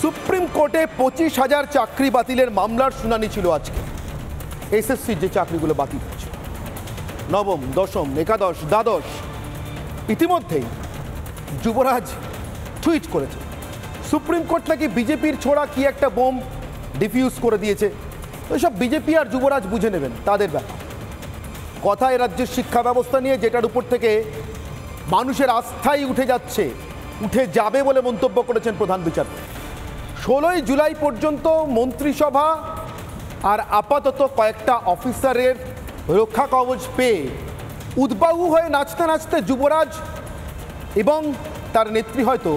Supreme কোর্টে 25,000 চাকরি বাতিলের মামলার শুনানি ছিল আজকে। এসএসসির যে চাকরিগুলো বাতিল হয়েছে, নবম, দশম, একাদশ, দ্বাদশ, ইতিমধ্যেই যুবরাজ টুইট করেছে সুপ্রিম কোর্ট নাকি বিজেপির ছোড়া কি একটা বোম ডিফিউজ করে দিয়েছে। ওইসব বিজেপি আর যুবরাজ বুঝে নেবেন, তাদের ব্যাপার। কথা এ রাজ্যের শিক্ষা ব্যবস্থা নিয়ে, যেটার উপর থেকে মানুষের আস্থাই উঠে যাচ্ছে, উঠে যাবে বলে মন্তব্য করেছেন প্রধান বিচারপতি। 16 জুলাই পর্যন্ত মন্ত্রিসভা আর আপাতত কয়েকটা অফিসারের রক্ষা কবচ পেয়ে উদ্বাহু হয়ে নাচতে নাচতে যুবরাজ এবং তার নেত্রী হয়তো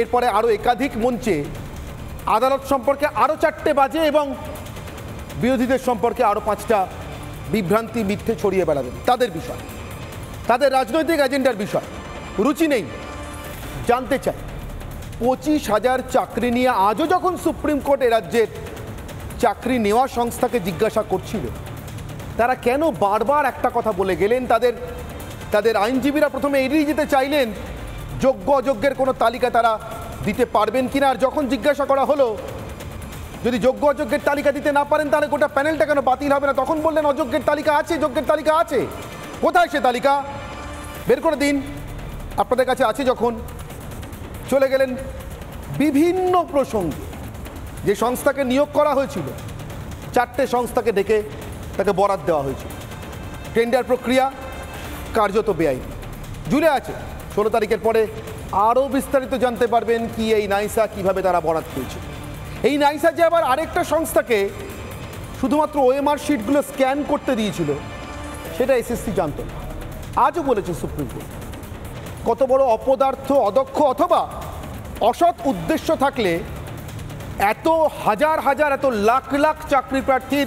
এরপরে আরও একাধিক মঞ্চে আদালত সম্পর্কে আরও 4টে বাজে এবং বিরোধীদের সম্পর্কে আরও 5টা বিভ্রান্তি মিথ্যে ছড়িয়ে বেড়াবেন। তাদের বিষয়, তাদের রাজনৈতিক এজেন্ডার বিষয়, রুচি নেই। জানতে চাই 25,000 চাকরি নিয়ে আজও যখন সুপ্রিম কোর্ট এ রাজ্যের চাকরি নেওয়া সংস্থাকে জিজ্ঞাসা করছিল, তারা কেন বারবার একটা কথা বলে গেলেন? তাদের আইনজীবীরা প্রথমে এড়িয়ে যেতে চাইলেন যোগ্য অযোগ্যের কোনো তালিকা তারা দিতে পারবেন কিনা। আর যখন জিজ্ঞাসা করা হলো যদি যোগ্য অযোগ্যের তালিকা দিতে না পারেন তাহলে গোটা প্যানেলটা কেন বাতিল হবে না, তখন বললেন অযোগ্যের তালিকা আছে, যোগ্যের তালিকা আছে। কোথায় সে তালিকা? বের করে দিন। আপনাদের কাছে আছে যখন চলে গেলেন বিভিন্ন প্রসঙ্গে। যে সংস্থাকে নিয়োগ করা হয়েছিল, 4টে সংস্থাকে ডেকে তাকে বরাত দেওয়া হয়েছিল। টেন্ডার প্রক্রিয়া কার্যত বেআইনি। জুড়ে আছে 16 তারিখের পরে আরও বিস্তারিত জানতে পারবেন কি এই নাইসা কিভাবে তারা বরাত পেয়েছে। এই নাইসা যে আবার আরেকটা সংস্থাকে শুধুমাত্র ওএমআর শিটগুলো স্ক্যান করতে দিয়েছিল, সেটা এসএসসি জানত না। আজও বলেছে সুপ্রিম কোর্ট, কত বড় অপদার্থ, অদক্ষ অথবা অসৎ উদ্দেশ্য থাকলে এত হাজার হাজার, এত লাখ লাখ চাকরি প্রার্থীর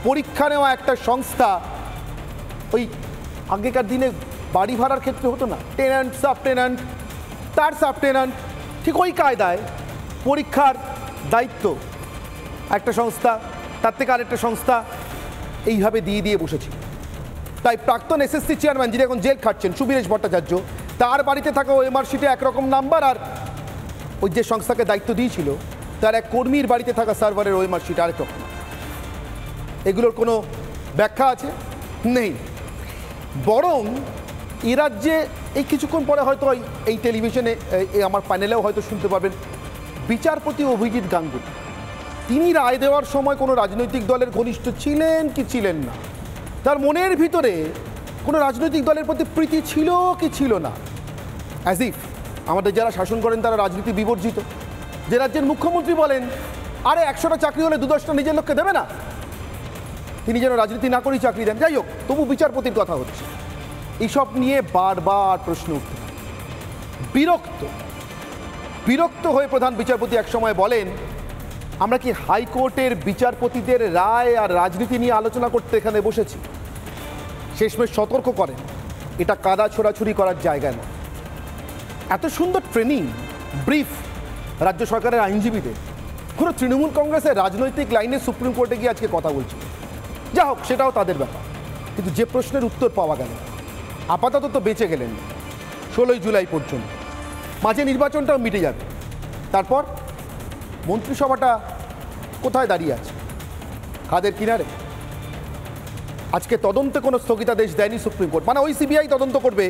পরীক্ষা নেওয়া একটা সংস্থা, ওই আগেকার দিনে বাড়ি ভাড়ার ক্ষেত্রে হতো না, টেন্যান্ট, সাব টেন্যান্ট, তার সাব টেন্যান্ট, ঠিক ওই কায়দায় পরীক্ষার দায়িত্ব একটা সংস্থা, তার থেকে আরেকটা সংস্থা এইভাবে দিয়ে বসেছিল। তাই প্রাক্তন এসএসসি চেয়ারম্যান, যিনি এখন জেল খাটছেন, সুবীরেশ ভট্টাচার্য, তার বাড়িতে থাকা ওএমআর শিটে একরকম নাম্বার, আর ওই যে সংস্থাকে দায়িত্ব দিয়েছিল তার এক কর্মীর বাড়িতে থাকা সার্ভারের ওএমআর শিট আরেক রকম। এগুলোর কোনো ব্যাখ্যা আছে? নেই। বরং এ রাজ্যে এই কিছুক্ষণ পরে হয়তো এই টেলিভিশনে আমার প্যানেলেও হয়তো শুনতে পারবেন বিচারপতি অভিজিৎ গাঙ্গুলি, তিনি রায় দেওয়ার সময় কোনো রাজনৈতিক দলের ঘনিষ্ঠ ছিলেন কি ছিলেন না, তার মনের ভিতরে কোনো রাজনৈতিক দলের প্রতি প্রীতি ছিল কি ছিল না। অ্যাজ ইফ আমাদের যারা শাসন করেন তারা রাজনীতি বিবর্জিত। যে রাজ্যের মুখ্যমন্ত্রী বলেন আরে 100টা চাকরি হলে 2-10টা নিজের লোককে দেবে না, তিনি যেন রাজনীতি না করেই চাকরি দেন। যাই হোক, তবু বিচারপতির কথা হচ্ছে। এইসব নিয়ে বারবার প্রশ্ন উঠতে থাকে। বিরক্ত হয়ে প্রধান বিচারপতি এক সময় বলেন, আমরা কি হাইকোর্টের বিচারপতিদের রায় আর রাজনীতি নিয়ে আলোচনা করতে এখানে বসেছি? শেষমেশ সতর্ক করেন, এটা কাদা ছোড়াছুড়ি করার জায়গা নয়। এত সুন্দর ট্রেনিং ব্রিফ রাজ্য সরকারের আইনজীবীদের, কোনো তৃণমূল কংগ্রেসের রাজনৈতিক লাইনে সুপ্রিম কোর্টে গিয়ে আজকে কথা বলছিল। যা হোক, সেটাও তাদের ব্যাপার। কিন্তু যে প্রশ্নের উত্তর পাওয়া গেল, আপাতত তো বেঁচে গেলেন 16 জুলাই পর্যন্ত, মাঝে নির্বাচনটাও মিটে যাবে। তারপর মন্ত্রিসভাটা কোথায় দাঁড়িয়ে আছে? খাদের কিনারে। আজকে তদন্তে কোনো স্থগিতাদেশ দেয়নি সুপ্রিম কোর্ট, মানে ওই সিবিআই তদন্ত করবে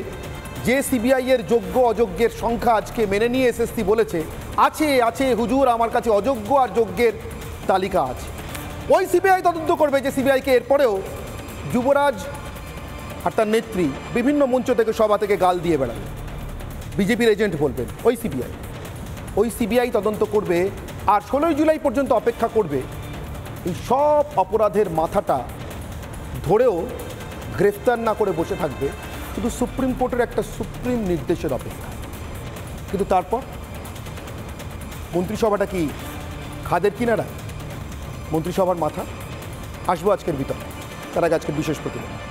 যে সিবিআই এর যোগ্য অযোগ্যের সংখ্যা আজকে মেনে নিয়ে এসএসসি বলেছে আছে হুজুর, আমার কাছে অযোগ্য আর যোগ্যের তালিকা আছে। ওই সিবিআই তদন্ত করবে যে সিবিআইকে এরপরেও যুবরাজ আর তার নেত্রী বিভিন্ন মঞ্চ থেকে, সভা থেকে গাল দিয়ে বেড়াবে, বিজেপির এজেন্ট বলবেন। ওই সিবিআই তদন্ত করবে আর 16 জুলাই পর্যন্ত অপেক্ষা করবে। এই সব অপরাধের মাথাটা ধরেও গ্রেফতার না করে বসে থাকবে শুধু সুপ্রিম কোর্টের একটা সুপ্রিম নির্দেশের অপেক্ষা। কিন্তু তারপর মন্ত্রিসভাটা কি খাদের কিনারা? মন্ত্রিসভার মাথা? আসবো আজকের বিতর্কে। তার আগে আজকের বিশেষ প্রতিবেদন।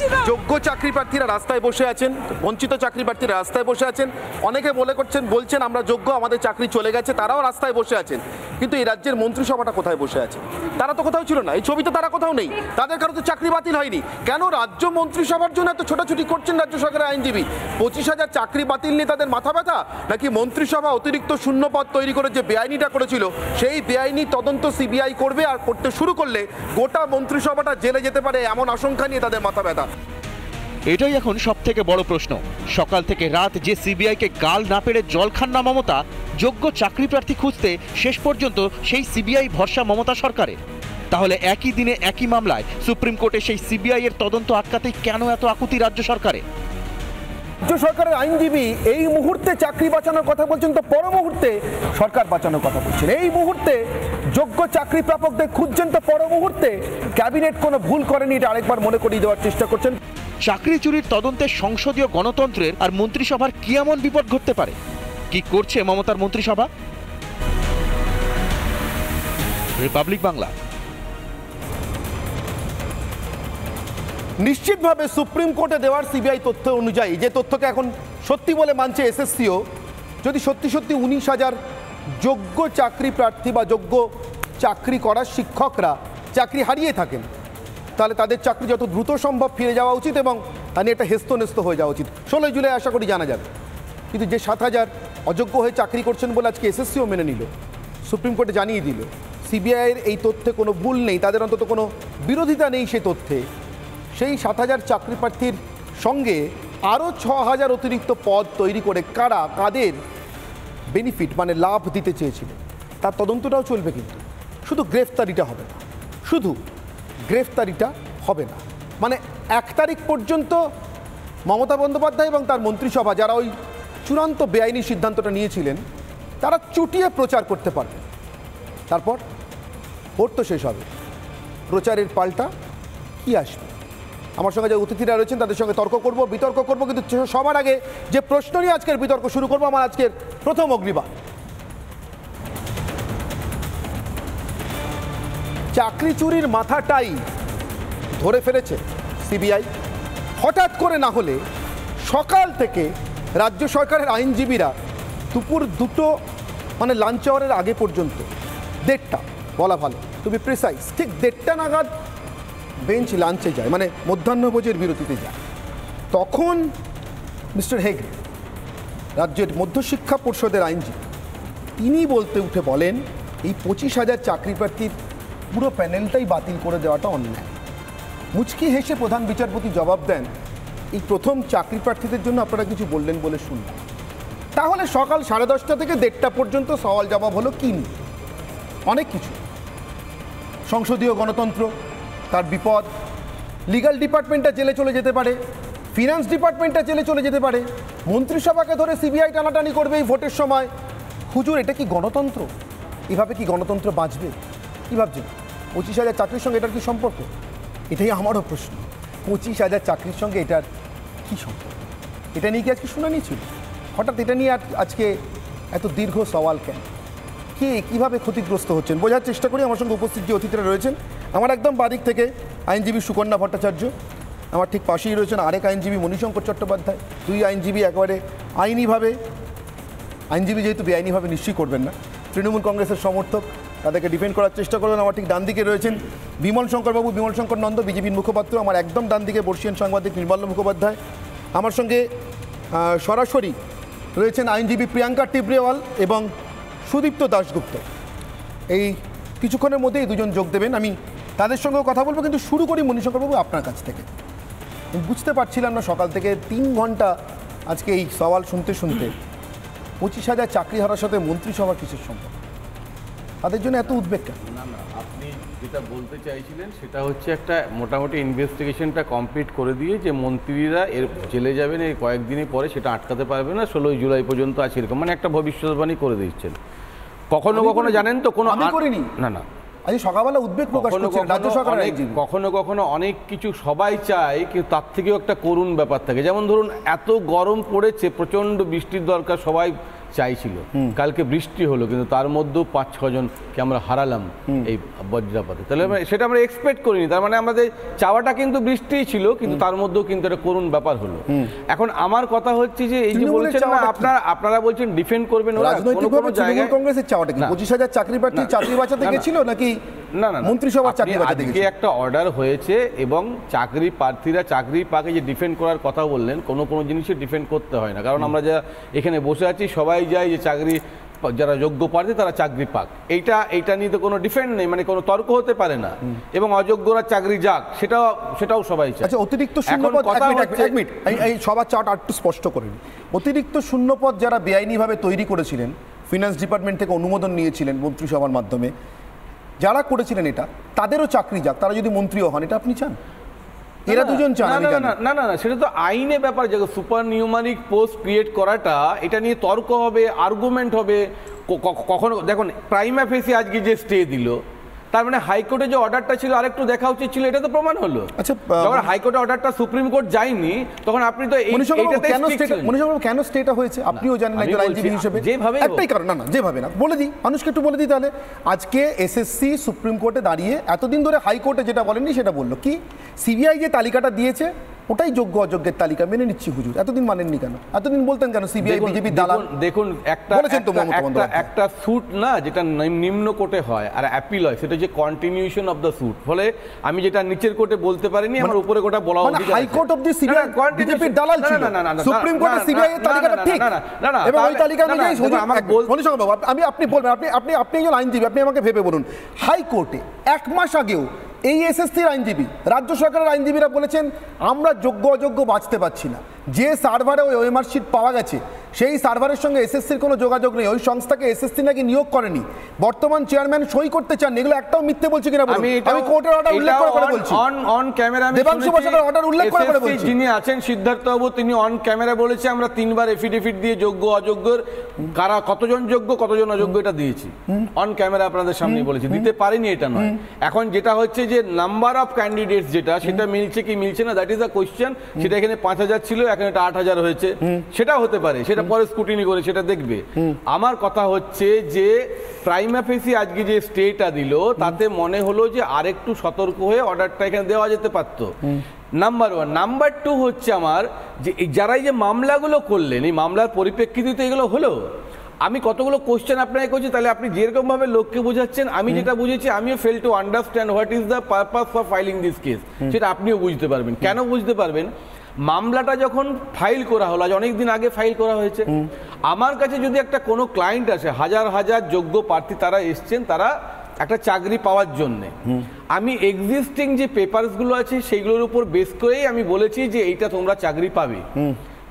পাচ্ছি না। যোগ্য চাকরি প্রার্থীরা রাস্তায় বসে আছেন, বঞ্চিত চাকরি প্রার্থীরা রাস্তায় বসে আছেন, অনেকে বলছেন আমরা যোগ্য, আমাদের চাকরি চলে গেছে, তারাও রাস্তায় বসে আছেন। কিন্তু এই রাজ্যের মন্ত্রিসভাটা কোথায় বসে আছে? তারা তো কোথাও ছিল না, এই ছবিতে তারা কোথাও নেই, তাদের কারো তো চাকরি বাতিল হয়নি। কেন রাজ্য মন্ত্রিসভার জন্য এত ছোটাছুটি করছেন রাজ্য সরকারের আইনজীবী? 25,000 চাকরি বাতিল নিয়ে তাদের মাথা ব্যথা, নাকি মন্ত্রিসভা অতিরিক্ত শূন্যপদ তৈরি করে যে বেআইনিটা করেছিল সেই বেআইনি তদন্ত সিবিআই করবে, আর করতে শুরু করলে গোটা মন্ত্রিসভাটা জেলে যেতে পারে এমন আশঙ্কা নিয়ে তাদের মাথা ব্যথা? এটাই এখন সব থেকে বড় প্রশ্ন। সকাল থেকে রাত যে সিবিআইকে গাল না পেড়ে জল খান না মমতা, যোগ্য চাকরি প্রার্থী খুঁজতে শেষ পর্যন্ত সেই সিবিআই ভরসা মমতা সরকারের। তাহলে একই দিনে একই মামলায় সুপ্রিম কোর্টে সেই সিবিআই এর তদন্ত আটকাতে কেন এত আকুতি রাজ্য সরকারের? রাজ্য সরকারের আইনজীবী এই মুহূর্তে চাকরি বাঁচানোর কথা বলছেন, তো পর মুহূর্তে সরকার বাঁচানোর কথা বলছেন। এই মুহূর্তে যোগ্য চাকরি প্রাপকদের খুঁজছেন, তো পর মুহূর্তে ক্যাবিনেট কোনো ভুল করেনি, এটা আরেকবার মনে করিয়ে দেওয়ার চেষ্টা করছেন। চাকরি চুরির তদন্তে সংসদীয় গণতন্ত্রের আর মন্ত্রিসভার কি এমন বিপদ ঘটতে পারে? কি করছে মমতার মন্ত্রিসভা? রিপাবলিক বাংলা। নিশ্চিতভাবে সুপ্রিম কোর্টে দেওয়ার সিবিআই তথ্য অনুযায়ী, যে তথ্যকে এখন সত্যি বলে মানছে এসএসসিও, যদি সত্যি 19,000 যোগ্য চাকরি প্রার্থী বা যোগ্য চাকরি করার শিক্ষকরা চাকরি হারিয়ে থাকেন, তাহলে তাদের চাকরি যত দ্রুত সম্ভব ফিরে যাওয়া উচিত এবং এটা হেস্তনেস্ত হয়ে যাওয়া উচিত। 16 জুলাই আশা করি জানা যাবে। কিন্তু যে 7,000 অযোগ্য হয়ে চাকরি করছেন বলে আজকে এসএসসিও মেনে নিল, সুপ্রিম কোর্টে জানিয়ে দিল, সিবিআইয়ের এই তথ্যে কোনো ভুল নেই, তাদের অন্তত কোনো বিরোধিতা নেই সে তথ্যে, সেই 7,000 চাকরি প্রার্থীর সঙ্গে আরও 6,000 অতিরিক্ত পদ তৈরি করে কারা কাদের বেনিফিট মানে লাভ দিতে চেয়েছিল তার তদন্তটাও চলবে। কিন্তু শুধু গ্রেফতারিটা হবে না, শুধু গ্রেফতারিটা হবে না, মানে 1 তারিখ পর্যন্ত মমতা বন্দ্যোপাধ্যায় এবং তার মন্ত্রিসভা যারা ওই চূড়ান্ত বেআইনি সিদ্ধান্তটা নিয়েছিলেন তারা চুটিয়ে প্রচার করতে পারবে। তারপর ভোট তো শেষ হবে, প্রচারের পাল্টা কি আসবে? আমার সঙ্গে যে অতিথিরা রয়েছেন তাদের সঙ্গে বিতর্ক করব, কিন্তু সবার আগে যে প্রশ্ন নিয়ে আজকের বিতর্ক শুরু করবো, আমার আজকের প্রথম অগ্নিবাণ। চাকরি চুরির মাথাটাই ধরে ফেলেছে সিবিআই। হঠাৎ করে না হলে সকাল থেকে রাজ্য সরকারের আইনজীবীরা দুপুর 2 মানে লাঞ্চ আওয়ারের আগে পর্যন্ত 1:30 বলা ভালো, টু বি প্রিসাইজ, ঠিক 1:30 নাগাদ বেঞ্চ লাঞ্চে যায়, মানে মধ্যাহ্নভোজের বিরতিতে যায়। তখন মিস্টার হেগড়ে, রাজ্যের মধ্যশিক্ষা পর্ষদের আইনজীবী, তিনি উঠে বলেন এই 25,000 চাকরি প্রার্থীর পুরো প্যানেলটাই বাতিল করে দেওয়াটা অন্যায়। মুচকি হেসে প্রধান বিচারপতি জবাব দেন, এই প্রথম চাকরি প্রার্থীদের জন্য আপনারা কিছু বললেন বলে শুনলাম। তাহলে সকাল 10:30 থেকে 1:30 পর্যন্ত সওয়াল জবাব হলো কি নিয়ে? অনেক কিছু, সংসদীয় গণতন্ত্র, তার বিপদ, লিগ্যাল ডিপার্টমেন্টটা জেলে চলে যেতে পারে, ফিনান্স ডিপার্টমেন্টটা জেলে চলে যেতে পারে, মন্ত্রিসভাকে ধরে সিবিআই টানাটানি করবে এই ভোটের সময়। হুজুর, এটা কি গণতন্ত্র? এভাবে কি গণতন্ত্র বাঁচবে? কী ভাবছেন? 25,000 চাকরির সঙ্গে এটার কি সম্পর্ক? এটাই আমারও প্রশ্ন। 25,000 চাকরির সঙ্গে এটার কী সম্পর্ক? এটা নিয়ে কি আজকে শুনানি ছিল? হঠাৎ এটা নিয়ে আজকে এত দীর্ঘ সওয়াল কেন? কে কীভাবে ক্ষতিগ্রস্ত হচ্ছেন বোঝার চেষ্টা করি। আমার সঙ্গে উপস্থিত যে অতিথিরা রয়েছেন, আমার একদম বাদিক থেকে আইনজীবী সুকন্যা ভট্টাচার্য, আমার ঠিক পাশেই রয়েছেন আরেক আইনজীবী মণিশঙ্কর চট্টোপাধ্যায়। 2 আইনজীবী একেবারে আইনিভাবে, আইনজীবী যেহেতু বেআইনিভাবে নিশ্চয়ই করবেন না, তৃণমূল কংগ্রেসের সমর্থক, তাদেরকে ডিফেন্ড করার চেষ্টা করবেন। আমার ঠিক ডান দিকে রয়েছেন বিমল শঙ্করবাবু, বিমল শঙ্কর নন্দ, বিজেপির মুখপাত্র। আমার একদম ডান দিকে বর্ষিয়ান সাংবাদিক নির্মল্য মুখোপাধ্যায়। আমার সঙ্গে সরাসরি রয়েছেন আইনজীবী প্রিয়াঙ্কা টিবরেওয়াল এবং সুদীপ্ত দাশগুপ্ত। এই কিছুক্ষণের মধ্যেই 2জন যোগ দেবেন, আমি তাদের সঙ্গেও কথা বলবো। কিন্তু শুরু করি মণিশঙ্করবাবু আপনার কাছ থেকে। বুঝতে পারছিলাম না সকাল থেকে 3 ঘন্টা আজকে এই সওয়াল শুনতে শুনতে 25,000 চাকরি হারার সাথে মন্ত্রিসভা কিসের সম্পর্ক? তাদের জন্য এত উদ্বেগ কেন? না, আপনি যেটা বলতে চাইছিলেন সেটা হচ্ছে একটা মোটামুটি ইনভেস্টিগেশনটা কমপ্লিট করে দিয়ে যে মন্ত্রীরা এর জেলে যাবেন এই কয়েকদিনের পরে, সেটা আটকাতে পারবে না, 16 জুলাই পর্যন্ত আছে এরকম, মানে একটা ভবিষ্যৎবাণী করে দিচ্ছেন। কখনো কখনো জানেন তো কোনো করিনি, না আজ সকালবেলা উদ্বেগ প্রকাশ করছেন রাজ্য সরকার। কখনো কখনো অনেক কিছু সবাই চায়, কিন্তু তার থেকেও একটা করুণ ব্যাপার থাকে। যেমন ধরুন, এত গরম পড়েছে, প্রচণ্ড বৃষ্টির দরকার, সবাই চাইছিল। কালকে বৃষ্টি হলো, কিন্তু তার মধ্যেও 5-6 জনকে আমরা হারালাম এই বজ্রাপাতে। তাহলে সেটা আমরা এক্সপেক্ট করিনি। তার মানে আমাদের চাওয়াটা কিন্তু বৃষ্টিই ছিল, কিন্তু তার মধ্যেও কিন্তু একটা করুণ ব্যাপার হলো। এখন আমার কথা হচ্ছে যে এই যে বলছেন না আপনারা বলছেন ডিফেন্ড করবেন, রাজনৈতিকভাবে তৃণমূল কংগ্রেসের চাওয়াটা কি 25,000 চাকরি প্রার্থী চাকরি বাঁচাতে গেছিল নাকি না না মন্ত্রিসভার চাকরি বাঁচাতে গেছিল? একটা অর্ডার হয়েছে এবং চাকরি প্রার্থীরা চাকরি পাকে যে ডিফেন্ড করার কথা বললেন, কোনো জিনিসই ডিফেন্ড করতে হয় না। কারণ আমরা যা এখানে বসে আছি সবাই যায় যে চাকরি যারা যোগ্য প্রার্থী তারা চাকরি পাক, এইটা নিয়ে তো কোনো ডিফেন্ড নেই, মানে কোনো তর্ক হতে পারে না। এবং অযোগ্যরা চাকরি যাক সেটাও সবাই চায়। আচ্ছা, অতিরিক্ত শূন্যপদ, এক মিনিট এই সবার চাওয়াটা একটু স্পষ্ট করে নিন। অতিরিক্ত শূন্যপদ যারা বেআইনিভাবে তৈরি করেছিলেন, ফিনান্স ডিপার্টমেন্ট থেকে অনুমোদন নিয়েছিলেন মন্ত্রিসভার মাধ্যমে, যারা করেছিলেন এটা তাদেরও চাকরি যাক, তারা যদি মন্ত্রীও হন, এটা আপনি চান? এরা দুজন চান? না না না, সেটা তো আইনে ব্যাপার। যে সুপার নিউমারিক পোস্ট ক্রিয়েট করাটা, এটা নিয়ে তর্ক হবে, আর্গুমেন্ট হবে। কখনো দেখুন প্রাইমা ফেসি আজকে যে স্টে দিল, তার মানে হাইকোর্টে যে অর্ডারটা ছিল আরেকটু দেখা উচিত ছিল, এটা তো প্রমাণ হলো। আচ্ছা, যখন হাইকোর্টে অর্ডারটা সুপ্রিম কোর্ট যায়নি, তখন আপনি তো কেন স্টেটা হয়েছে আপনিও জানেন একজন আইনজীবী হিসেবে। যেভাবে একটাই কারণ, না যেভাবে না, বলে দিই মানুষকে, একটু বলে দিই তাহলে। আজকে এসএসসি সুপ্রিম কোর্টে দাঁড়িয়ে এতদিন ধরে হাইকোর্টে যেটা বলেননি সেটা বললো কি, সিবিআই যে তালিকাটা দিয়েছে ওটাই যোগ্য অযোগ্যের তালিকা, মেনে নিচ্ছি হুজুর। এতদিন মানেননি কেন? এতদিন বলতেন কেন সিবিআই বিজেপি দালাল? দেখুন একটা স্যুট না, যেটা নিম্ন কোর্টে হয় আর অ্যাপিল হয়, সেটা যে কন্টিনিউশন অফ দ্য স্যুট। ফলে আমি যেটা নিচের কোর্টে বলতে পারিনি, আমার উপরে কোর্টা বলা উচিত। হাইকোর্ট অফ দি সিবিআই বিজেপির দালাল ছিল, সুপ্রিম কোর্টে সিবিআই এর তালিকাটা ঠিক না, এবং ওই তালিকা অনুযায়ী হুজুর মনীষঙ্কর বাবু, আপনি বলবেন, আপনি একজন আইনজীবী, আপনি আমাকে ভেবে বলুন, হাইকোর্টে 1 মাস আগেও এই এসএসসির আইনজীবী, রাজ্য সরকারের আইনজীবীরা বলেছেন আমরা যোগ্য অযোগ্য বাঁচতে পারছি না। যে সার্ভারে ওই ওএমআর শিট পাওয়া গেছে, সেই সার্ভারের সঙ্গে এসএসসির কোনো যোগাযোগ নেই, ওই সংস্থাকে এসএসসি নাকি নিয়োগ করেনি, বর্তমান চেয়ারম্যান সই করতে চান। এগুলো একটাও মিথ্যে বলছি কিনা বলুন? আমি কোর্টের অর্ডার উল্লেখ করে বলছি, অন ক্যামেরা দেবাংশু বসাকের অর্ডার উল্লেখ করে বলছি। যিনি আছেন সিদ্ধার্থ বাবু, তিনি অন ক্যামেরা বলেছে আমরা 3বার এফিডেভিট দিয়ে যোগ্য অযোগ্যের কারা কতজন যোগ্য কতজন অযোগ্য এটা দিয়েছি। অন ক্যামেরা আপনাদের সামনে বলেছি, দিতে পারিনি এটা নয়। এখন যেটা হচ্ছে যে নাম্বার অফ ক্যান্ডিডেটস যেটা, সেটা মিলছে কি মিলছে না, দ্যাট ইজ আ কোয়েশ্চেন। সেটা এখানে 5000 ছিল, এখানে এটা 8000 হয়েছে, সেটা হতে পারে, সেটা পরে স্ক্রুটিনি করে সেটা দেখবে। আমার কথা হচ্ছে যে প্রাইমা ফেসি আজকে যে স্টেটা দিল, তাতে মনে হলো যে আরেকটু সতর্ক হয়ে অর্ডারটা এখানে দেওয়া যেতে পারত। নাম্বার 1। নাম্বার 2 হচ্ছে আমার যে যারা এই যে মামলাগুলো করলেন, এই মামলার পরিপ্রেক্ষিতে এগুলো হলো। আমি কতগুলো কোশ্চেন আপনাকে করছি, তাহলে আপনি যেরকম ভাবে লোককে বোঝাচ্ছেন, আমি যেটা বুঝেছি, আমিও fail to understand what is the purpose for filing this case, সেটা আপনিও বুঝতে পারবেন। কেন বুঝতে পারবেন? মামলাটা যখন ফাইল করা হলো, আজ অনেকদিন আগে ফাইল করা হয়েছে, আমার কাছে যদি একটা কোনো ক্লায়েন্ট আসে, হাজার হাজার যোগ্য প্রার্থী তারা এসছেন, তারা একটা চাকরি পাওয়ার জন্যে, আমি এক্সিস্টিং যে পেপারসগুলো আছে সেইগুলোর উপর বেস করেই আমি বলেছি যে এইটা তোমরা চাকরি পাবে।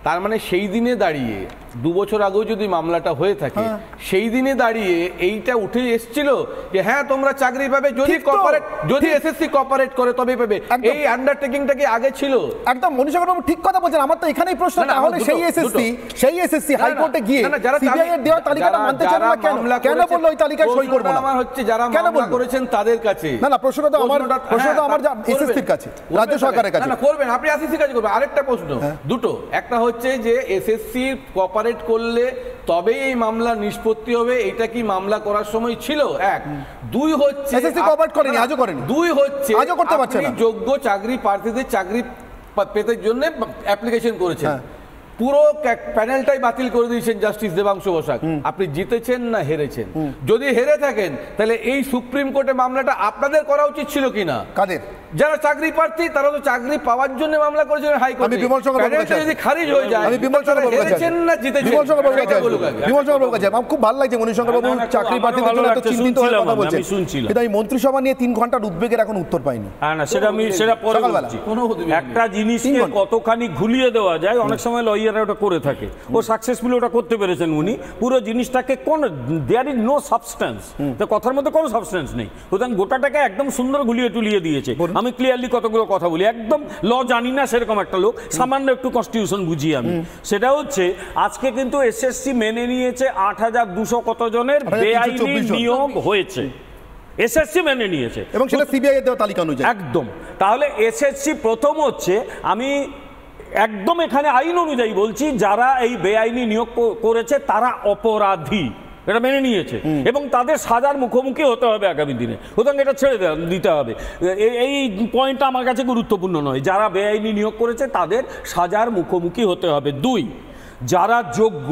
তার মানে সেই দিনে দাঁড়িয়ে 2 বছর আগেও যদি মামলাটা হয়ে থাকে, সেই দিনে দাঁড়িয়ে এইটা উঠে এসেছিল যে হ্যাঁ তোমরা চাকরি পাবে যদি এসএসসি কোঅপারেট করে তবেই পাবে। এই আন্ডারটেকিংটা কি আগে ছিল? একদম মনীষঙ্কর বাবু ঠিক কথা বলছেন। আমার তো এখানেই প্রশ্ন, তাহলে সেই এসএসসি হাইকোর্টে গিয়ে সিবিআই এর দেওয়া তালিকাটা মানতে চান না কেন? কেন বললো ওই তালিকায় সই করব না? আমার হচ্ছে যারা মামলা করেছেন তাদের কাছে। না প্রশ্নটা তো আমার এসএসসির কাছে, রাজ্য সরকারের কাছে। না করবেন, আপনি এসএসসির কাছে করবেন। আরেকটা প্রশ্ন, দুটো, একটা হচ্ছে যে এসএসসি কোঅপারেট করলে তবেই এই মামলা নিষ্পত্তি হবে, এটা কি মামলা করার সময় ছিল? 1। 2 হচ্ছে এসএসসি কোঅপারেট করেনি, আজও করেনি। 2 হচ্ছে আজও করতে পারছে না। যোগ্য চাকরি প্রার্থীদের চাকরি পেতে জন্য অ্যাপ্লিকেশন করেছেন, পুরো প্যানেলটাই বাতিল করে দিয়েছেন জাস্টিস দেবাংশু বসাক। আপনি জিতেছেন না হেরেছেন? যদি হেরে থাকেন তাহলে এই সুপ্রিম কোর্টে মামলাটা আপনাদের করা উচিত ছিল কিনা? কাদের? যারা চাকরি প্রার্থী, তারা তো চাকরি পাওয়ার জন্য মামলা করেছিলেন হাইকোর্টে। যদি খারিজ হয়ে যায়, আমি বিমল চন্দ্র বাবুর কাছে, বিমল চন্দ্র বাবুর কাছে আমার খুব ভালো লাগছে মনীষঙ্কর বাবু চাকরি প্রার্থীদের জন্য এত চিন্তিত হয়ে কথা বলছেন। কিন্তু এই মন্ত্রিসভা নিয়ে 3 ঘন্টার উদ্বেগের এখন উত্তর পাইনি। না সেটা পরে বলছি। একটা জিনিসকে কতখানি ঘুলিয়ে দেওয়া যায়, অনেক সময় লয়াররা ওটা করে থাকে। ও সাকসেসফুলি ওটা করতে পেরেছেন উনি। পুরো জিনিসটাকে কোন দেয়ার ইজ নো সাবস্টেন্স, তো কথার মধ্যে কোনো সাবস্টেন্স নেই, সুতরাং গোটাটাকে একদম সুন্দর ঘুলিয়ে টুলিয়ে দিয়েছে। আমি ক্লিয়ারলি কতগুলো কথা বলি, একদম ল জানি না সেরকম একটা লোক, সামান্য একটু কনস্টিটিউশন বুঝি আমি। সেটা হচ্ছে আজকে কিন্তু এসএসসি মেনে নিয়েছে 8200 কত জনের বেআইনি নিয়োগ হয়েছে, এসএসসি মেনে নিয়েছে, এবং সেটা সিবিআই এর দেওয়া তালিকা অনুযায়ী একদম। তাহলে এসএসসি প্রথম হচ্ছে, আমি একদম এখানে আইন অনুযায়ী বলছি, যারা এই বেআইনি নিয়োগ করেছে তারা অপরাধী, এটা মেনে নিয়েছে এবং তাদের সাজার মুখোমুখি হতে হবে আগামী দিনে, সুতরাং এটা ছেড়ে দিতে হবে। এই পয়েন্টটা আমার কাছে গুরুত্বপূর্ণ নয়। যারা বেআইনি নিয়োগ করেছে তাদের সাজার মুখোমুখি হতে হবে। 2, যারা যোগ্য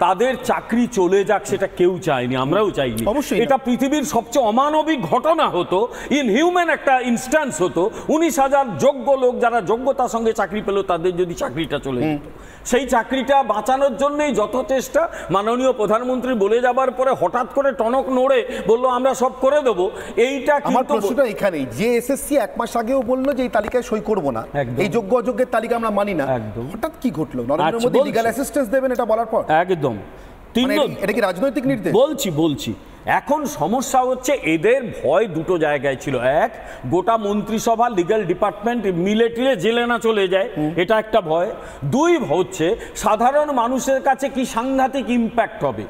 তাদের চাকরি চলে যাক, সেটা কেউ চায়নি, আমরাও চাইনি। এটা পৃথিবীর সবচেয়ে অমানবিক ঘটনা হতো, ইনহিউম্যান একটা ইনস্ট্যান্স হতো। 19,000 যোগ্য লোক যারা যোগ্যতার সঙ্গে চাকরি পেল, তাদের যদি চাকরিটা চলে যেত, সেই চাকরিটা বাঁচানোর জন্যই যত চেষ্টা। মাননীয় প্রধানমন্ত্রী বলে যাবার পরে হঠাৎ করে টনক নড়ে বললো আমরা সব করে দেবো। এইটা আমার প্রশ্নটা এখানেই, যে এসএসসি 1 মাস আগেও বললো যে এই তালিকায় সই করবো না, এই যোগ্য অযোগ্যের তালিকা আমরা মানি না, হঠাৎ কি ঘটলো? নরেন্দ্র মোদী লিগ্যাল অ্যাসিস্ট্যান্স দেবেন এটা বলার পর? একদম। এটা কি রাজনৈতিক নির্দেশ? বলছি এখন সমস্যা হচ্ছে এদের ভয় দুটো জায়গায় ছিল। 1, গোটা মন্ত্রিসভা লিগ্যাল ডিপার্টমেন্ট মিলিটারি জেলে না চলে যায়, এটা একটা ভয়। 2 হচ্ছে সাধারণ মানুষের কাছে কি সাংঘাতিক ইম্প্যাক্ট হবে।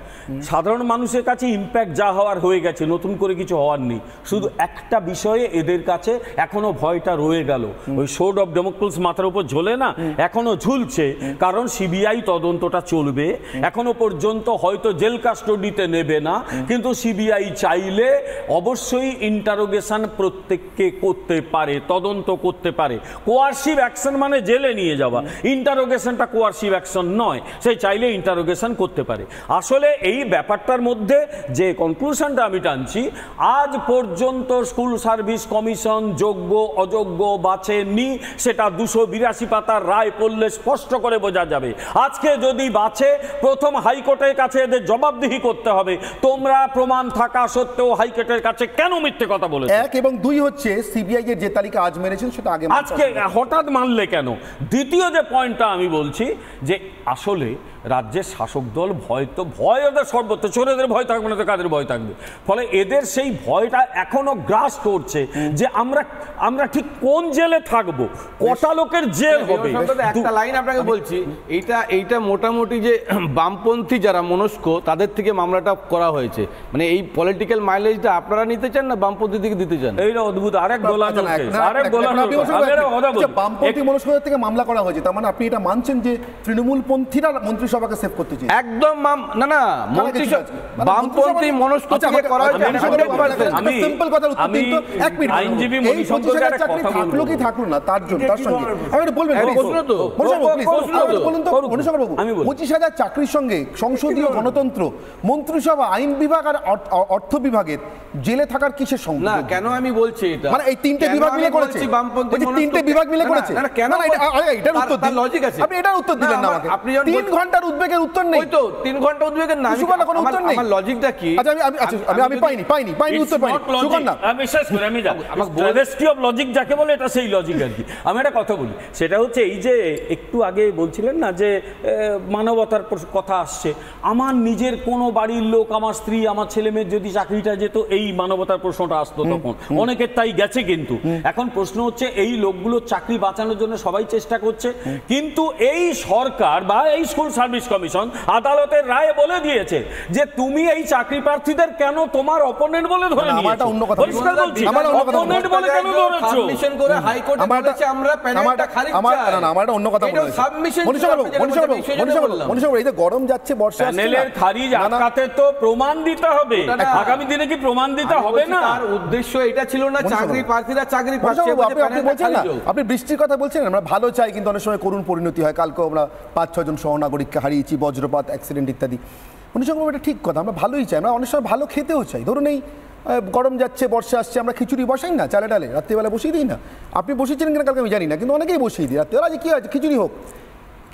সাধারণ মানুষের কাছে ইম্প্যাক্ট যা হওয়ার হয়ে গেছে, নতুন করে কিছু হওয়ার নেই। শুধু একটা বিষয়ে এদের কাছে এখনো ভয়টা রয়ে গেল, ওই সোর্ড অফ ডেমোক্রেসি মাথার উপর ঝোলে না, এখনো ঝুলছে। কারণ সিবিআই তদন্তটা চলবে, এখনো পর্যন্ত হয়তো জেল কাস্টডিতে নেবে না, কিন্তু সিবিআই চাইলে অবশ্যই ইন্টারোগেশন প্রত্যেককে করতে পারে, তদন্ত করতে পারে। কোয়ার্সিভ অ্যাকশন মানে জেলে নিয়ে যাওয়া, ইন্টারোগেশনটা কোয়ার্সিভ অ্যাকশন নয়, সেই চাইলে ইন্টারোগেশন করতে পারে। আসলে এই ব্যাপারটার মধ্যে যে কনক্লুশনটা আমি টানছি, আজ পর্যন্ত স্কুল সার্ভিস কমিশন যোগ্য অযোগ্য বাছেনি, সেটা 282 পাতার রায় পড়লে স্পষ্ট করে বোঝা যাবে। আজকে যদি বাছে, প্রথম হাইকোর্টের কাছে এদের জবাবদিহি করতে হবে, তোমরা প্রমাণ থাকা সত্ত্বেও হাইকোর্টের কাছে কেন মিথ্যে কথা বলেছো? 1 এবং 2 হচ্ছে সিবিআই এর যে তালিকা আজ মেরেছেন সেটা আজকে হঠাৎ মানলে কেন? দ্বিতীয় যে পয়েন্টটা আমি বলছি, যে আসলে রাজ্যের শাসক দল ভয় ওদের সর্বত্র, চোরেদের ভয় থাকবে না তো কাদের ভয় থাকবে? ফলে এদের সেই ভয়টা এখনো গ্রাস করছে যে আমরা ঠিক কোন জেলে থাকবো, কটা লোকের জেল হবে। একটা লাইন আপনাকে বলছি, এইটা মোটামুটি যে বামপন্থী যারা মনস্ক তাদের থেকে মামলাটা করা হয়েছে, মানে এই পলিটিক্যাল মাইলেজটা আপনারা নিতে চান না বামপন্থী থেকে দিতে চান? এইটা অদ্ভুত আরেক দোলানো বামপন্থী মনস্কদের থেকে মামলা করা হয়েছে, তার মানে আপনি এটা মানছেন যে তৃণমূল পন্থীরা মন্ত্রিসভাকে সেভ করতে চায়? একদম না, বামপন্থী মনস্ক থেকে করা হয়েছে। আমি সিম্পল কথা উত্তর দিন তো, 1 মিনিট। আইনজীবী মণিশঙ্কর চাকরি থাকলো কি থাকলো না তার সঙ্গে আপনি বলবেন, মণিশঙ্কর বাবু, 25,000 চাকরির সঙ্গে সংসদীয় গণতন্ত্র, মন্ত্রিসভা, আইন বিভাগ আর অর্থ বিভাগের জেলে থাকার কিসের সঙ্গে? না কেন আমি বলছি এটা, মানে এই 3টে বিভাগ মিলে করেছে, 3টে বিভাগ মিলে করেছে না কেন? এটার উত্তর দিন, লজিক আছে, আপনি এটার উত্তর দিলেন না আমাকে। 3 ঘন্টার উদ্বেগের উত্তর নেই, ওই তো 3 ঘন্টা উদ্বেগের না, কোনো উত্তর নেই। আমার লজিকটা কি? আচ্ছা আমি পাইনি উত্তর পাইনি। সুকন্যা, আমি শেষ করে আমি ট্রাভেস্টি অফ লজিক যাকে বলে, এটা সেই লজিক আর কি। আমি একটা কথা বলি, সেটা হচ্ছে এই যে একটু আগে বলছিলেন না যে মানবতার কথা আসছে, আমার নিজের কোনো বাড়ির লোক, আমার স্ত্রী, আমার ছেলে মেয়ের যদি চাকরিটা যেত, এই মানবতার প্রশ্নটা আসতো তখন। অনেকের তাই গেছে, কিন্তু এখন প্রশ্ন হচ্ছে এই লোকগুলো চাকরি বাঁচানোর জন্য সবাই চেষ্টা করছে, কিন্তু এই সরকার বা এই স্কুল সার্ভিস কমিশন আদালতের রায়ে বলে দিয়েছে যে তুমি এই চাকরি প্রার্থীদের কেন তোমার অপোনেন্ট বলে ধরে নিয়েছো। আমারটা অন্য কথা বলছি, অপোনেন্ট বলে কেন ধরেছো? সাবমিশন করে হাইকোর্টে বলেছে আমরা প্যানেলটা খারিজ চাই। আমারটা অন্য কথা বলছি। মণিশঙ্কর, এই যে গরম যাচ্ছে, বর্ষা আসছে, প্যানেলের খারিজ আটকাতে তো প্রমাণ দিতে হবে। আগামী দিনে কি প্রমাণ দিতে হবে না? তার উদ্দেশ্য এটা ছিল না চাকরি প্রার্থীরা চাকরি পাচ্ছে। আপনি বলছেন না, আপনি বৃষ্টির কথা বলছেন, আমরা ভালো চাই, কিন্তু অনেক সময় করুণ পরিণতি হয়। কালকে আমরা 5-6 জন সহনাগরিককে হারিয়েছি, বজ্রপাত, অ্যাক্সিডেন্ট ইত্যাদি। মণিশঙ্কর, এটা ঠিক কথা, আমরা ভালোই চাই, আমরা অনেক সময় ভালো খেতেও চাই। ধরুন এই গরম যাচ্ছে, বর্ষা আসছে, আমরা খিচুড়ি বসাই না চালে ডালে, রাত্রিবেলা বসিয়ে দিই না? আপনি বসিয়েছিলেন কিনা কালকে আমি জানি না, কিন্তু অনেকেই বসিয়ে দিই রাত্রিবেলা, যে কী আছে খিচুড়ি হোক।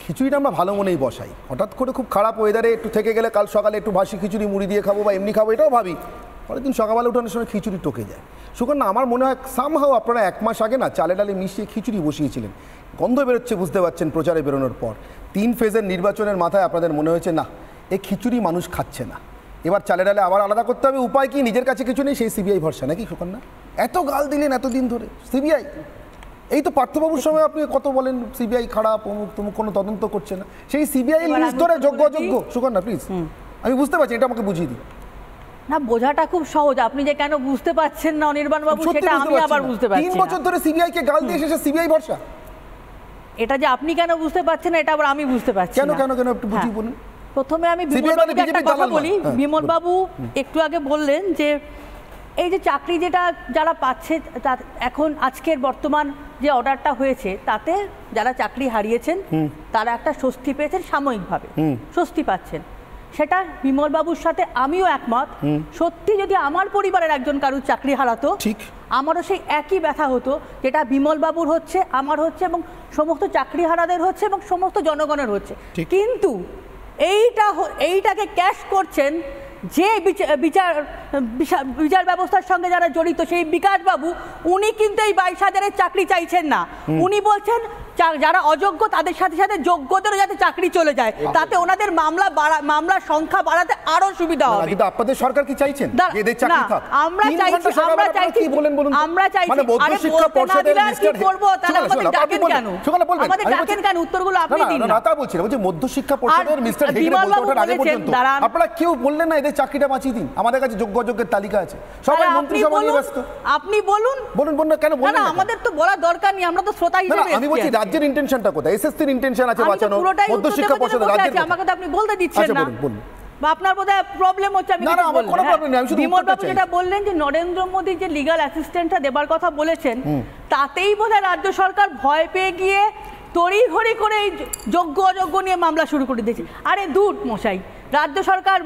খিচুড়িটা আমরা ভালো মনেই বসাই, হঠাৎ করে খুব খারাপ ওয়েদারে একটু থেকে গেলে কাল সকালে একটু বাসি খিচুড়ি মুড়ি দিয়ে খাবো বা এমনি খাবো, এটাও ভাবি। পরের দিন সকালবেলা উঠানোর সময় খিচুড়ি টকে যায়। সুকন্যা, আমার মনে হয় সামহাও আপনারা 1 মাস আগে না চালে ডালে মিশিয়ে খিচুড়ি বসিয়েছিলেন, গন্ধ বেরোচ্ছে বুঝতে পারছেন প্রচারে বেরোনোর পর। 3 ফেজের নির্বাচনের মাথায় আপনাদের মনে হয়েছে না, এই খিচুড়ি মানুষ খাচ্ছে না, এবার চালে ডালে আবার আলাদা করতে হবে। উপায় কি? নিজের কাছে কিছু নেই, সেই সিবিআই ভরসা, নাকি সুকন্যা? এত গাল দিলেন এতদিন ধরে সিবিআই, এই তো পার্থবাবুর সময় আপনি কত বলেন সিবিআই খারাপ, অমুক তমুক, কোনো তদন্ত করছে না, সেই সিবিআই লিস্ট ধরে যোগ্য অযোগ্য। সুকন্যা প্লিজ, আমি বুঝতে পারছি, এটা আমাকে বুঝিয়ে দিই। না, বোঝাটা খুব সহজ, আপনি যে কেন বুঝতে পারছেন না অনির্বাণ বাবু, সেটা আমি আবার বুঝতে পারছি। 3 বছর ধরে সিবিআই কে গাল দিয়ে শেষে সিবিআই ভরসা। এটা যে আপনি কেন বুঝতে পারছেন না এটা আবার আমি বুঝতে পারছি কেন না। কেন কেন একটু বুঝিয়ে বলুন। প্রথমে আমি CBI বিমল বাবুকে বিজেপির একটা কথা দালাল বলি। নয়। হ্যাঁ, বিমল বাবু একটু আগে বললেন যে এই যে চাকরি যেটা যারা পাচ্ছে এখন আজকের বর্তমান যে অর্ডারটা হয়েছে তাতে যারা চাকরি হারিয়েছেন তারা একটা স্বস্তি পেয়েছেন, সাময়িকভাবে স্বস্তি পাচ্ছেন, সেটা বিমল বাবুর সাথে আমিও একমত। সত্যি যদি আমার পরিবারের একজন কারুর চাকরি হারাতো ঠিক আমারও সেই একই ব্যথা হতো যেটা বিমল বাবুর হচ্ছে, আমার হচ্ছে, এবং সমস্ত চাকরি হারাদের হচ্ছে এবং সমস্ত জনগণের হচ্ছে। কিন্তু এইটাকে ক্যাশ করছেন যে বিচার ব্যবস্থার সঙ্গে যারা জড়িত, সেই বিকাশ বাবু, উনি কিন্তু এই 22,000-এর চাকরি চাইছেন না। উনি বলছেন যারা অযোগ্য তাদের সাথে সাথে যোগ্যদেরও যাতে চাকরি চলে যায়, তাতে ওনাদের মামলার সংখ্যা বাড়াতে আরো সুবিধা হবে। কিন্তু আপনাদের সরকার কি চাইছেন এদের চাকরি থাক? আমরা চাইছি মানে মধ্যশিক্ষা পর্ষদের মিস্টার করব, তাহলে আমাদের ডাকেন কেন? আমাদের ডাকেন কেন? উত্তরগুলো আপনি দিন না। তা বলছিলাম যে মধ্যশিক্ষা পর্ষদের মিস্টার হেগড়ে বলতে ওঠার আগে পর্যন্ত আপনারা কেউ বললেন না এদের চাকরিটা বাঁচিয়ে দিন? আমাদের কাছে যোগ্য অযোগ্যের তালিকা আছে, সবাই মন্ত্রিসভা নিয়ে ব্যস্ত। আপনি বলুন না, কেন বলুন না? আমাদের তো বলার দরকার নেই, আমরা তো শ্রোতা হিসেবে। আমি বলছি রাজ্যের ইন্টেনশনটা কোথায়? এসএসসির ইন্টেনশন আছে বাঁচানো, মধ্যশিক্ষা পর্ষদের রাজ্যের। আমাকে তো আপনি বলতে দিচ্ছেন না। বলুন। বা আপনার বোধহয় প্রবলেম হচ্ছে। আমি না, আমার কোনো প্রবলেম নেই, আমি শুধু বিমল বাবু যেটা বললেন যে নরেন্দ্র মোদী যে লিগ্যাল অ্যাসিস্ট্যান্টটা দেবার কথা বলেছেন, তাতেই বোধহয় রাজ্য সরকার ভয় পেয়ে গিয়ে তড়িঘড়ি করে এই যোগ্য অযোগ্য নিয়ে মামলা শুরু করে দিয়েছে। আরে দূর মশাই, রাজ্য সরকার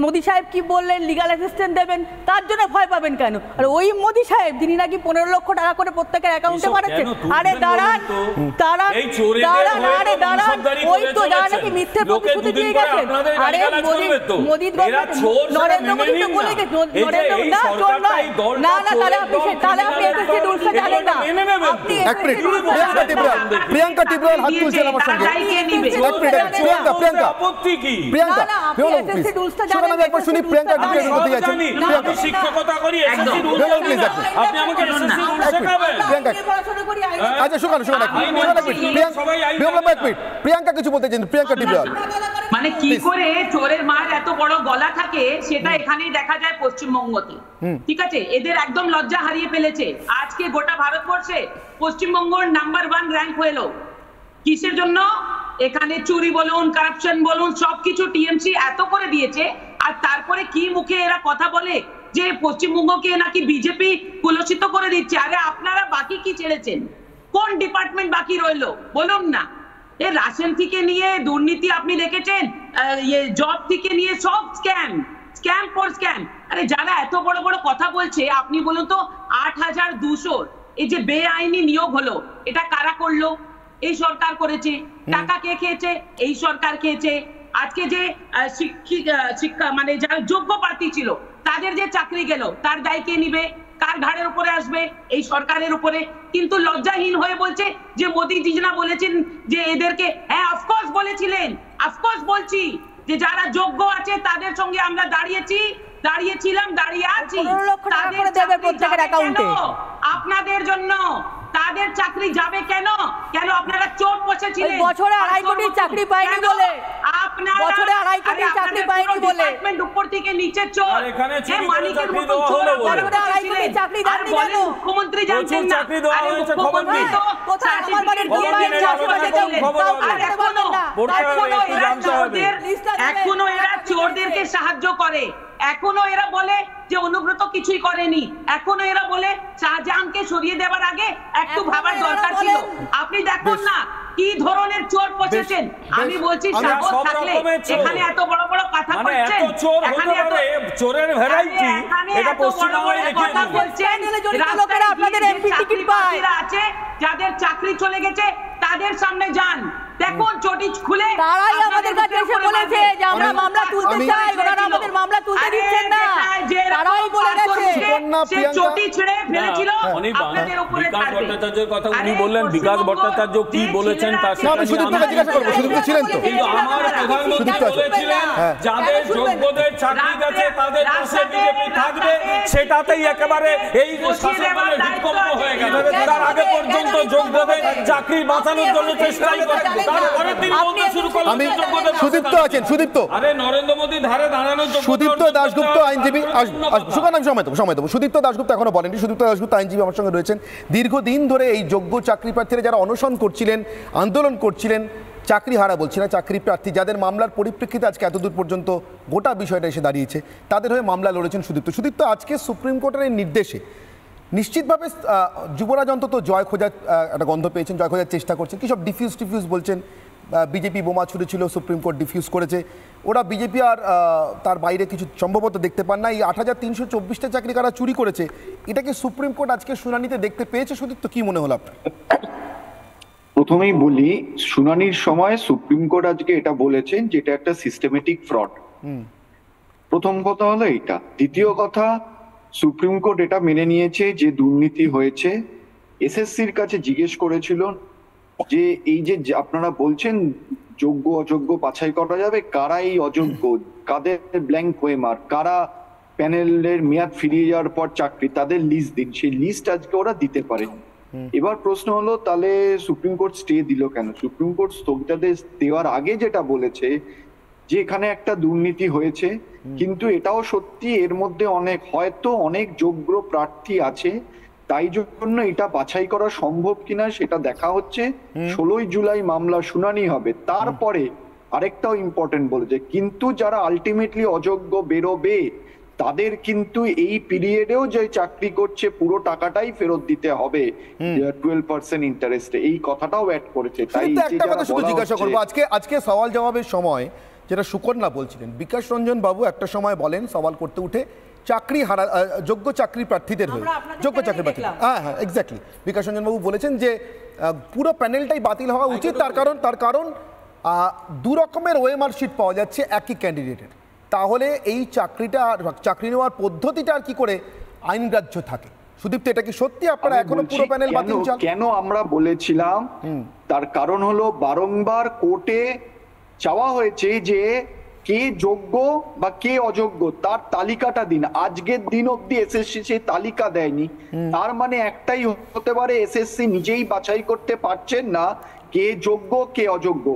মোদী সাহেব কি বললেন লিগ্যাল অ্যাসিস্ট্যান্ট দেবেন, তার জন্য ভয় পাবেন কেন? আর ওই মোদী সাহেব যিনি নাকি 15 লক্ষ টাকা করে প্রত্যেকের অ্যাকাউন্টে পাঠাচ্ছেন, আরে দাঁড়ান, ওই তো যারা নাকি মিথ্যে প্রতিশ্রুতি দিয়ে গেছেন। আরে মোদী নরেন্দ্র মোদী তো বলে গেছে, না চোর নয়, না তাহলে আপনি এসএসসি রুলসটা জানেন না। প্রিয়াঙ্কা টিব্রাল হাত তুলছেন আমার সঙ্গে। প্রিয়াঙ্কা শিক্ষকতা করি, আপনি আমাকে প্রিয়াঙ্কা কিছু বলতে চান? প্রিয়াঙ্কা টিব্রাল মানে কি করে চোরের মার এত বড় গলা থাকে সেটা এখানেই দেখা যায় পশ্চিমবঙ্গতে। ঠিক আছে, এদের একদম লজ্জা হারিয়ে ফেলেছে। আজকে গোটা ভারতবর্ষে পশ্চিমবঙ্গ নাম্বার 1 র্যাঙ্ক হলো। কিসের জন্য? এখানে চুরি বলুন, কারাপশন বলুন, সবকিছু টিএমসি এত করে দিয়েছে। আর তারপরে কি মুখে এরা কথা বলে যে পশ্চিমবঙ্গকে নাকি বিজেপি কুলসিত করে দিচ্ছে। আরে আপনারা বাকি কি ছেড়েছেন? কোন ডিপার্টমেন্ট বাকি রইলো বলুন না? এই রাশন থেকে নিয়ে দুর্নীতি আপনি দেখেছেন, জব থেকে নিয়ে সব স্ক্যাম ফর স্ক্যাম। আরে যারা এত বড় বড় কথা বলছে, আপনি বলুন তো 8,200 এই যে বেআইনি নিয়োগ হলো, এটা কারা করলো? এই সরকার করেছে। টাকা কে খেয়েছে? এই সরকার খেয়েছে। আজকে যে শিক্ষা মানে যারা যোগ্য প্রার্থী ছিল তাদের যে চাকরি গেল, তার দায় কে নিবে? কার ঘাড়ের উপরে আসবে? এই সরকারের উপরে। কিন্তু লজ্জাহীন হয়ে বলছে যে মোদীজি না বলেছেন যে এদেরকে, হ্যাঁ অফকোর্স বলেছিলেন, অফকোর্স বলছি যে যারা যোগ্য আছে তাদের সঙ্গে আমরা দাঁড়িয়েছিলাম, দাঁড়িয়ে আছি। আপনাদের জন্য তাদের চাকরি যাবে কেন? কেন আপনারা চোট বসেছিলেন? বছরে 2.5 কোটির চাকরি পায়নি বলে, বছরে 2.5 কোটির চাকরি পায়নি বলে ডিপার্টমেন্ট উপর থেকে নিচে চোর। এখানে মানিকের মতো চোর বছরে 2.5 কোটির চাকরি জানেন কেন? মুখ্যমন্ত্রী জানতেন না? চাকরি দেওয়া হয়েছে, খবর নেই। কোথায় আমার বাড়ির দুবাই এখনো এরা চোরদেরকে সাহায্য করে। এখনো এরা বলে যে অনুব্রত কিছুই করেনি। এখনো এরা বলে শাহজাহানকে সরিয়ে দেওয়ার আগে একটু ভাবার দরকার ছিল। আপনি দেখুন না কি ধরনের চোর পচেছেন। আমি বলছি সাহস থাকলে এখানে এত বড় বড় কথা বলছেন, এখানে এত চোরের ভ্যারাইটি, এটা পশ্চিমবঙ্গে কথা বলছেন। রাস্তায় আপনাদের এমপি টিকিট পায় আছে, যাদের চাকরি চলে গেছে তাদের সামনে যান, দেখুন চটি খুলে। তারাই আমাদের কাছে এসে বলেছে যে আমরা মামলা তুলতে চাই, ওনারা আমাদের মামলা তুলতে দিচ্ছেন না। তারাই বলে গেছে সে চটি ছেড়ে ফেলেছিল আপনাদের উপরে। বিকাশ ভট্টাচার্যের কথা উনি বললেন, বিকাশ ভট্টাচার্য কি বলেছেন তার সাথে জিজ্ঞাসা করবো, সুদীপ্ত ছিলেন তো? কিন্তু আমার প্রধানমন্ত্রী বলেছিলেন যাদের যোগ্যদের চাকরি গেছে তাদের পাশে বিজেপি থাকবে, সেটাতেই একেবারে এই শাসকের হৃদকম্প হয়ে গেল। তার আগে পর্যন্ত যোগ দেবে চাকরি বাঁচানোর জন্য চেষ্টাই করছে, তারপরে তিনি বলতে শুরু করলেন আমি সুদীপ্ত আছেন, সুদীপ্ত, আরে নরেন্দ্র মোদী ধারে দাঁড়ানোর জন্য সুদীপ্ত দাশগুপ্ত আইনজীবী, সুকান্ত সময় দেবো। সুদীপ্ত দাশগুপ্ত এখনো বলেননি। সুদীপ্ত দাশগুপ্ত আইনজীবী আমার সঙ্গে রয়েছেন। দীর্ঘদিন ধরে এই যোগ্য চাকরি প্রার্থীরা যারা অনশন করছিলেন, আন্দোলন করছিলেন, চাকরি হারা বলছি না, চাকরি প্রার্থী যাদের মামলার পরিপ্রেক্ষিতে আজকে এতদূর পর্যন্ত গোটা বিষয়টা এসে দাঁড়িয়েছে, তাদের হয়ে মামলা লড়েছেন সুদীপ্ত। সুদীপ্ত, আজকে সুপ্রিম কোর্টের এই নির্দেশে নিশ্চিতভাবে যুবরাজ অন্তত জয় খোঁজার একটা গন্ধ পেয়েছেন, জয় খোঁজার চেষ্টা করছেন। কী সব ডিফিউজ বলছেন, বিজেপি বোমা ছুড়েছিল, সুপ্রিম কোর্ট ডিফিউজ করেছে, ওরা বিজেপি আর তার বাইরে কিছু সম্ভবত দেখতে পান না। এই ৮৩২৪টা চাকরি কারা চুরি করেছে, এটাকে সুপ্রিম কোর্ট আজকে শুনানিতে দেখতে পেয়েছে। সুদীপ্ত, কি মনে হলো আপনার? প্রথমেই বলি, শুনানির সময় সুপ্রিম কোর্ট আজকে এটা বলেছেন যে এটা একটা সিস্টেমেটিক ফ্রড। প্রথম কথা হলো এইটা। দ্বিতীয় কথা, সুপ্রিম কোর্ট এটা মেনে নিয়েছে যে দুর্নীতি হয়েছে। এসএসসির কাছে জিজ্ঞেস করেছিল যে এই যে আপনারা বলছেন যোগ্য অযোগ্য বাছাই করা যাবে, কারা এই অযোগ্য, কাদের ব্ল্যাঙ্ক ওয়েমার, কারা প্যানেলের মেয়াদ ফিরিয়ে যাওয়ার পর চাকরি, তাদের লিস্ট দিন। সেই লিস্ট আজকে ওরা দিতে পারেনি। এবার প্রশ্ন হলো তাহলে সুপ্রিম কোর্ট স্টে দিল কেন? সুপ্রিম কোর্ট স্থগিতাদেশ দেওয়ার আগে যেটা বলেছে যে এখানে একটা দুর্নীতি হয়েছে, কিন্তু এটাও সত্যি এর মধ্যে হয়তো অনেক যোগ্য প্রার্থী আছে, তাই জন্য এটা বাছাই করা সম্ভব কিনা সেটা দেখা হচ্ছে। 16ই জুলাই মামলা শুনানি হবে। তারপরে আরেকটাও ইম্পর্টেন্ট বলেছে, কিন্তু যারা আলটিমেটলি অযোগ্য বেরোবে তাদের কিন্তু এই পিরিয়ডেও যে চাকরি করছে পুরো টাকাটাই ফেরত দিতে হবে 12% ইন্টারেস্টে। এই কথাটাও অ্যাড করেছে। তাই একটা কথা শুধু জিজ্ঞাসা করবো, আজকে সওয়াল জবাবের সময় যেটা সুকন্যা বলছিলেন, বিকাশ রঞ্জন বাবু একটা সময় বলেন সওয়াল করতে উঠে চাকরি হারা যোগ্য চাকরি প্রার্থীদের হয়ে, যোগ্য চাকরি প্রার্থী, হ্যাঁ এক্স্যাক্টলি, বিকাশ রঞ্জন বাবু বলেছেন যে পুরো প্যানেলটাই বাতিল হওয়া উচিত। তার কারণ দু রকমের ওএমআর শিট পাওয়া যাচ্ছে একই ক্যান্ডিডেটের। তাহলে এই চাকরি নেওয়ার পদ্ধতিটা আর কি করে আইনগ্রাহ্য থাকে? সুদীপ্ত, এটা কি সত্যি আপনারা এখনো পুরো প্যানেল বাতিল চান? কেন আমরা বলেছিলাম, তার কারণ হলো বারংবার কোর্টে চাওয়া হয়েছে যে কে যোগ্য বা কে অযোগ্য তার তালিকাটা দিন। আজকের দিন অব্দি এসএসসি সেই তালিকা দেয়নি। তার মানে একটাই হতে পারে, এসএসসি নিজেই বাছাই করতে পারছেন না কে যোগ্য কে অযোগ্য।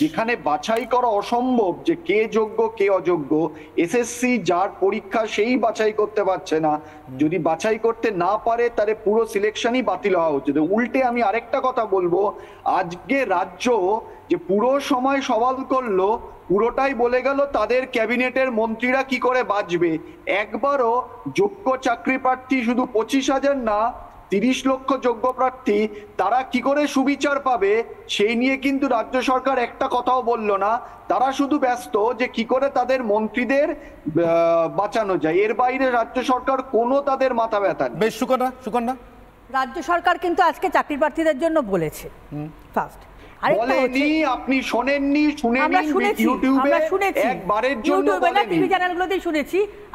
যেখানে বাছাই করা অসম্ভব যে কে যোগ্য কে অযোগ্য, এসএসসি যার পরীক্ষা সেই বাছাই করতে পারছে না, যদি বাছাই করতে না পারে তাহলে পুরো সিলেকশনই বাতিল হওয়া উচিত। উল্টে আমি আরেকটা কথা বলবো, আজকে রাজ্য যে পুরো সময় সওয়াল করলো, পুরোটাই বলে গেল তাদের ক্যাবিনেটের মন্ত্রীরা কি করে বাঁচবে। একবারও যোগ্য চাকরি প্রার্থী শুধু 25,000 না, 30 লক্ষ যোগ্য প্রার্থী, তারা কি করে সুবিচার পাবে সেই নিয়ে কিন্তু রাজ্য সরকার একটা কথাও বলল না। তারা শুধু ব্যস্ত যে কি করে তাদের মন্ত্রীদের বাঁচানো যায়, এর বাইরে রাজ্য সরকার কোনো তাদের মাথা ব্যথা নেই। বেশ, সুকন্যা, রাজ্য সরকার কিন্তু আজকে চাকরি প্রার্থীদের জন্য বলেছে ফার্স্ট। আপনি শোনেননি?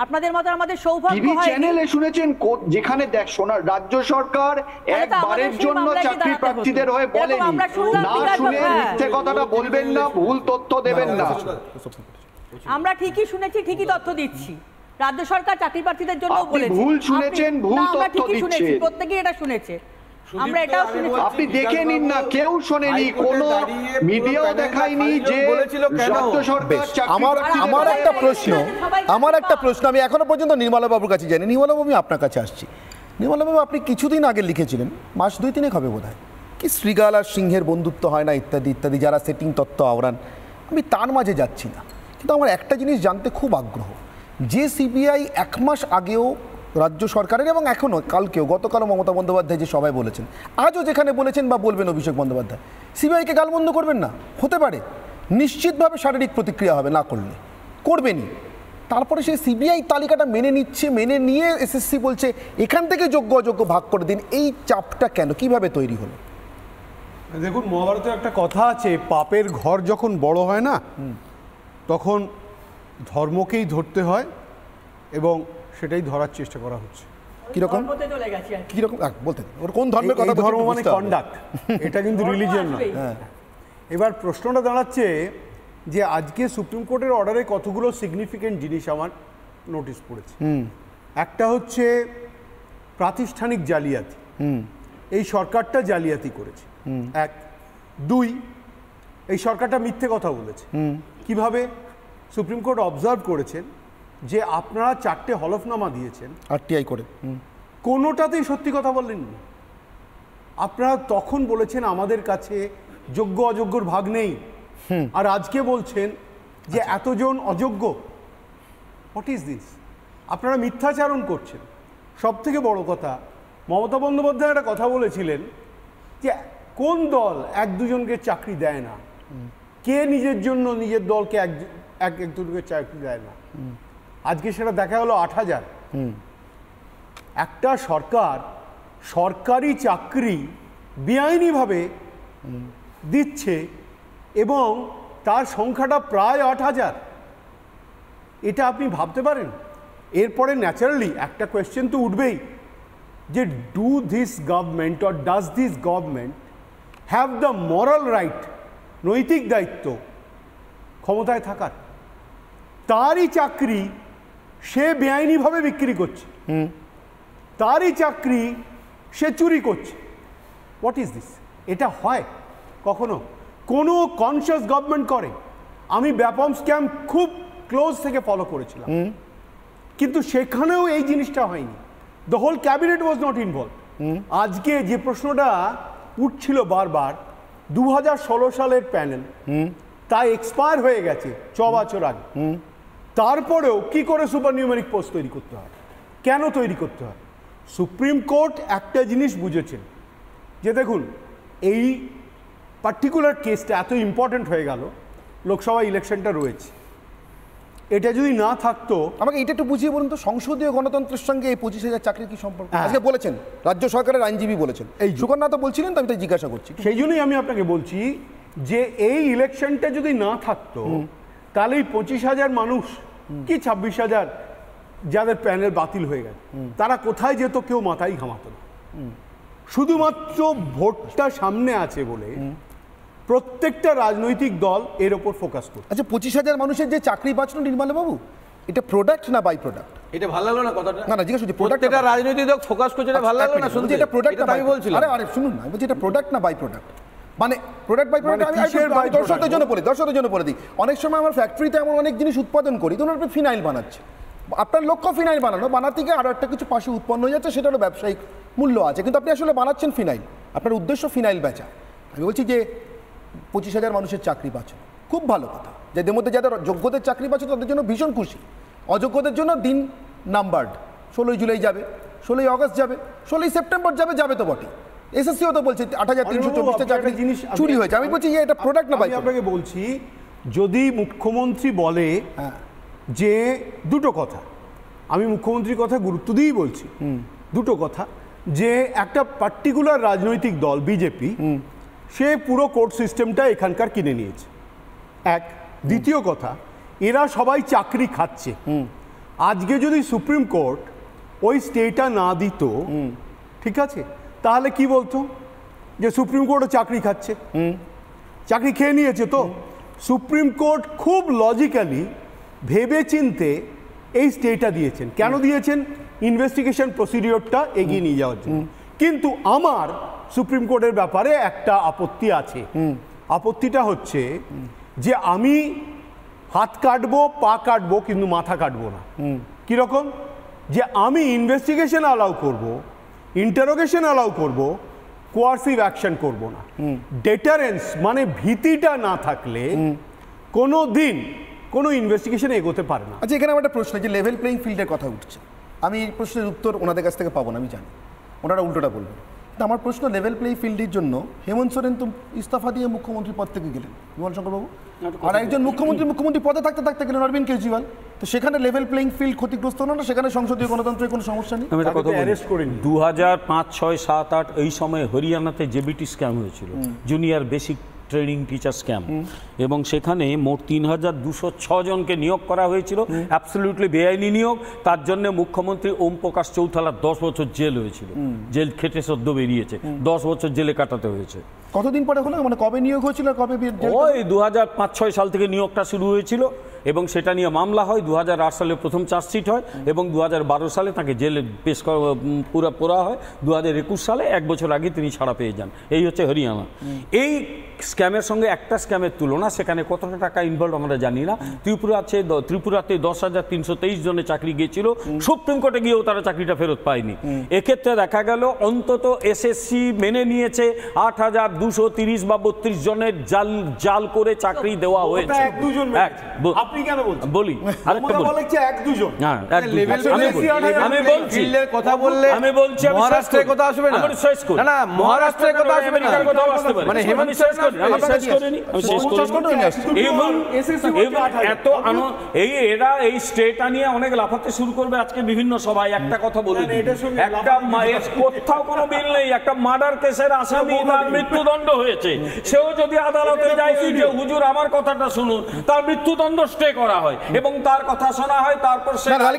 আপনাদের মতো আমাদের সৌভাগ্য হয় চ্যানেলে শুনেছেন যেখানে দেখ শোনার রাজ্য সরকার একবারের জন্য চাকরি প্রার্থীদের হয়ে বলেনি। না শুনে মিথ্যে কথাটা বলবেন না, ভুল তথ্য দেবেন না। আমরা ঠিকই শুনেছি, ঠিকই তথ্য দিচ্ছি। রাজ্য সরকার চাকরি প্রার্থীদের জন্য বলেছে। ভুল শুনেছেন, ভুল তথ্য দিচ্ছেন। প্রত্যেকেই এটা শুনেছে, আমরা এটাও শুনেছি। আপনি দেখে নিন না, কেউ শোনেনি, কোনো মিডিয়াও দেখায়নি যে রাজ্য সরকার। আমার একটা প্রশ্ন আমি এখনো পর্যন্ত নির্মলা বাবুর কাছে জানি। নির্মলা বাবু, আপনার কাছে আসছি। নির্মলা বাবু, আপনি কিছুদিন আগে লিখেছিলেন, মাস 2-3 হবে বোধহয়, কি শ্রীগাল আর সিংহের বন্ধুত্ব হয় না ইত্যাদি ইত্যাদি, যারা সেটিং তত্ত্ব আওড়ান। আমি তার মাঝে যাচ্ছি না, কিন্তু আমার একটা জিনিস জানতে খুব আগ্রহ, যে সিবিআই 1 মাস আগেও রাজ্য সরকারের এবং এখনও কালকেও, গতকালও মমতা বন্দ্যোপাধ্যায় যে সবাই বলেছেন, আজও যেখানে বলেছেন বা বলবেন অভিষেক বন্দ্যোপাধ্যায়, সিবিআইকে গালমন্দ করবেন না, হতে পারে নিশ্চিতভাবে শারীরিক প্রতিক্রিয়া হবে, না করলে করবেনই। তারপরে সেই সিবিআই তালিকাটা মেনে নিচ্ছে, মেনে নিয়ে এসএসসি বলছে এখান থেকে যোগ্য অযোগ্য ভাগ করে দিন। এই চাপটা কেন, কিভাবে তৈরি হলো? দেখুন, মহাভারতে একটা কথা আছে, পাপের ঘর যখন বড় হয় না, তখন ধর্মকেই ধরতে হয় এবং সেটাই ধরার চেষ্টা করা হচ্ছে। কিরকম বলতে, ওর কোন ধর্মের কথা? ধর্ম মানে কন্ডাক্ট, এটা কিন্তু রিলিজিয়ন নয়। এবার প্রশ্নটা দাঁড়াচ্ছে যে আজকে সুপ্রিম কোর্টের অর্ডারে কতগুলো সিগনিফিকেন্ট জিনিস আমার নোটিস পড়েছে। একটা হচ্ছে প্রাতিষ্ঠানিক জালিয়াতি, এই সরকারটা জালিয়াতি করেছে, এক। দুই, এই সরকারটা মিথ্যে কথা বলেছে। কিভাবে? সুপ্রিম কোর্ট অবজার্ভ করেছেন যে আপনারা 4টে হলফনামা দিয়েছেন আরটিআই করে, কোনোটাতেই সত্যি কথা বললেননি। আপনারা তখন বলেছেন আমাদের কাছে যোগ্য অযোগ্যর ভাগ নেই, আর আজকে বলছেন যে এতজন অযোগ্য। What is this? আপনারা মিথ্যাচারণ করছেন। সব থেকে বড় কথা, মমতা বন্দ্যোপাধ্যায় একটা কথা বলেছিলেন যে কোন দল এক দুজনকে চাকরি দেয় না, কে নিজের জন্য নিজের দলকে এক দুজনকে চাকরি দেয় না। আজকে সেটা দেখা হলো 8,000। একটা সরকার সরকারি চাকরি বেআইনিভাবে দিচ্ছে এবং তার সংখ্যাটা প্রায় 8,000। এটা আপনি ভাবতে পারেন? এরপরে ন্যাচারালি একটা কোয়েশ্চেন তো উঠবেই যে do this government or does this government have the moral right, নৈতিক দায়িত্ব ক্ষমতায় থাকার? তারই চাকরি সে বেআইনিভাবে বিক্রি করছে, তারই চাকরি সে চুরি করছে। What is this? এটা হয় কখনো? কোনো কনসিয়াস গভর্নমেন্ট করে? আমি ব্যাপম স্ক্যাম খুব ক্লোজ থেকে ফলো করেছিলাম, কিন্তু সেখানেও এই জিনিসটা হয়নি। The whole cabinet was not involve. আজকে যে প্রশ্নটা উঠছিল বারবার, 2016 সালের প্যানেল, তা এক্সপায়ার হয়ে গেছে 6 বছর আগে। তারপরেও কি করে সুপার নিউমেরিক পোস্ট তৈরি করতে হয়, কেন তৈরি করতে হয়? সুপ্রিম কোর্ট একটা জিনিস বুঝেছেন যে দেখুন এই পার্টিকুলার কেসটা এত ইম্পর্টেন্ট হয়ে গেল, লোকসভা ইলেকশনটা রয়েছে, এটা যদি না থাকতো। আমাকে এটা একটু বুঝিয়ে বলুন তো, সংসদীয় গণতন্ত্রের সঙ্গে এই 25,000 চাকরির কি সম্পর্ক? আজকে বলেছেন রাজ্য সরকারের আইনজীবী বলেছেন, এই সুকন্যা তো বলছিলেন, তো আমি তাই জিজ্ঞাসা করছি। সেই জন্যই আমি আপনাকে বলছি যে এই ইলেকশনটা যদি না থাকতো তাহলে এই 25,000 মানুষ কি 26,000 যাদের প্যানেল বাতিল হয়ে গেছে, তারা কোথায় যেত কেউ মাথায় ঘামাতো না। শুধুমাত্র ভোটটা সামনে আছে বলে প্রত্যেকটা রাজনৈতিক দল এর ওপর ফোকাস করছে। আচ্ছা, 25,000 মানুষের যে চাকরি বাঁচানো, নির্মলা বাবু, এটা প্রোডাক্ট না বাই প্রোডাক্ট? এটা ভালো লাগলো না কথাটা? না না, জিজ্ঞাসা করছি প্রোডাক্ট। এটা রাজনৈতিক দল ফোকাস করছে, এটা ভালো লাগলো না শুনতে? এটা প্রোডাক্ট না, আমি বলছিলাম। আরে শুনুন না, আমি বলছি এটা প্রোডাক্ট না বাই প্রোডাক্ট। মানে প্রোডাক্ট বাই প্রোডাক্ট আমি দর্শকদের জন্য বলে দিই। অনেক সময় আমার ফ্যাক্টরিতে এমন অনেক জিনিস উৎপাদন করি, ধরুন আপনি ফিনাইল বানাচ্ছে, আপনার লক্ষ্য ফিনাইল বানানো, বানাতে গিয়ে আরও একটা কিছু পাশে উৎপন্ন হয়ে যাচ্ছে, সেটারও ব্যবসায়িক মূল্য আছে, কিন্তু আপনি আসলে বানাচ্ছেন ফিনাইল, আপনার উদ্দেশ্য ফিনাইল বেচা। আমি বলছি যে 25,000 মানুষের চাকরি বাঁচে, খুব ভালো কথা। যাদের মধ্যে যাদের যোগ্যদের চাকরি বাঁচে তাদের জন্য ভীষণ খুশি। অযোগ্যদের জন্য দিন নাম্বারড, 16 জুলাই যাবে, 16 আগস্ট যাবে, 16 সেপ্টেম্বর যাবে, যাবে তো বটে। এসএসসিও তো বলছে 8,324টা চাকরি জিনিস চুরি হয়েছে। আমি বলছি এটা প্রোডাক্ট না বাই। আমি আপনাকে বলছি, যদি মুখ্যমন্ত্রী বলে যে দুটো কথা, আমি মুখ্যমন্ত্রীর কথা গুরুত্ব দিয়েই বলছি, দুটো কথা, যে একটা পার্টিকুলার রাজনৈতিক দল বিজেপি সে পুরো কোর্ট সিস্টেমটা এখানকার কিনে নিয়েছে, এক। দ্বিতীয় কথা, এরা সবাই চাকরি খাচ্ছে। আজকে যদি সুপ্রিম কোর্ট ওই স্টেটা না দিত, ঠিক আছে, তাহলে কি বলতো যে সুপ্রিম কোর্টও চাকরি খাচ্ছে, চাকরি খেয়ে নিয়েছে। তো সুপ্রিম কোর্ট খুব লজিক্যালি ভেবে চিনতে এই স্টেটা দিয়েছেন। কেন দিয়েছেন? ইনভেস্টিগেশন প্রসিডিওরটা এগিয়ে নিয়ে যাওয়ার জন্য। কিন্তু আমার সুপ্রিম কোর্টের ব্যাপারে একটা আপত্তি আছে। আপত্তিটা হচ্ছে যে আমি হাত কাটবো, পা কাটবো, কিন্তু মাথা কাটবো না। কিরকম? যে আমি ইনভেস্টিগেশন অ্যালাউ করব, ইন্টারোগেশন অ্যালাউ করব, কোয়ার্সিভ অ্যাকশন করব না। ডেটারেন্স মানে ভীতিটা না থাকলে কোনো দিন কোনো ইনভেস্টিগেশন এগোতে পারে না। আচ্ছা, এখানে আমার একটা প্রশ্ন, যে লেভেল প্লেইং ফিল্ডের কথা উঠছে, আমি এই প্রশ্নের উত্তর ওনাদের কাছ থেকে পাবো না, আমি জানি ওনারা উল্টোটা বলবেন। কিন্তু আমার প্রশ্ন, লেভেল প্লেইং ফিল্ডের জন্য হেমন্ত সোরেন তো ইস্তফা দিয়ে মুখ্যমন্ত্রী পদ থেকে গেলেন, বিমান শঙ্কর বাবু, আর একজন মুখ্যমন্ত্রী পদে থাকতে থাকতে গেলেন অরবিন্দ কেজরিওয়াল। তো সেখানে লেভেল প্লেইং ফিল্ড ক্ষতিগ্রস্ত হলো না? সেখানে সংসদীয় গণতন্ত্রের কোনো সমস্যা নেই? 2005, 6, 7, 8 এই সময় হরিয়ানাতে জেবিটি স্ক্যাম হয়েছিল, junior basic training teacher scam, এবং সেখানে মোট 3,206 জনকে নিয়োগ করা হয়েছিল, অ্যাবসলিউটলি বেআইনি নিয়োগ। তার জন্য মুখ্যমন্ত্রী ওম প্রকাশ চৌথালার 10 বছর জেল হয়েছিল, জেল খেটে সদ্য বেরিয়েছে, 10 বছর জেলে কাটাতে হয়েছে। কতদিন পরে হলো, মানে কবে নিয়োগ হয়েছিল, কবে? ওই 2005-6 সাল থেকে নিয়োগটা শুরু হয়েছিল, এবং সেটা নিয়ে মামলা হয়। 2008 সালে প্রথম চার্জশিট হয় এবং 2012 সালে তাকে জেলে পেশ পুরা পোড়া হয়। 2021 সালে 1 বছর আগে তিনি ছাড়া পেয়ে যান। এই হচ্ছে হরিয়ানা। এই স্ক্যামের সঙ্গে একটা স্ক্যামের তুলনা, সেখানে কতটা টাকা ইনভলভ আমরা জানি না। ত্রিপুরাতে 10,323 জনের চাকরি গিয়েছিল, সুপ্রিম কোর্টে গিয়েও তারা চাকরিটা ফেরত পায়নি। এক্ষেত্রে দেখা গেল অন্তত এসএসসি মেনে নিয়েছে 8,230 বা 32 জনের জাল করে চাকরি দেওয়া হয়েছে। আপনি কেন বলছেন? বলি আরেকটা বলছি, এক দুজন আমি বলছি কথা বললে আমি বলছি মহারাষ্ট্রের কথা আসবে না, না মহারাষ্ট্রের কথা আসবে না, মানে হেমন্ত শেষ করি, আমি শেষ করিনি, আমি শেষ করিনি। এত এরা এই স্টেটটা নিয়ে অনেক লাফাতে শুরু করবে আজকে বিভিন্ন সভায়। একটা কথা বলে একটা কোথাও কোনো বিল নেই, একটা মার্ডার কেসের আসামি তার মৃত্যুদণ্ড হয়েছে, সেও যদি আদালতে যায় যে হুজুর আমার কথাটা শুনুন, তার মৃত্যুদণ্ড স্টে করা হয় এবং তার কথা শোনা হয়। তারপর তাহলে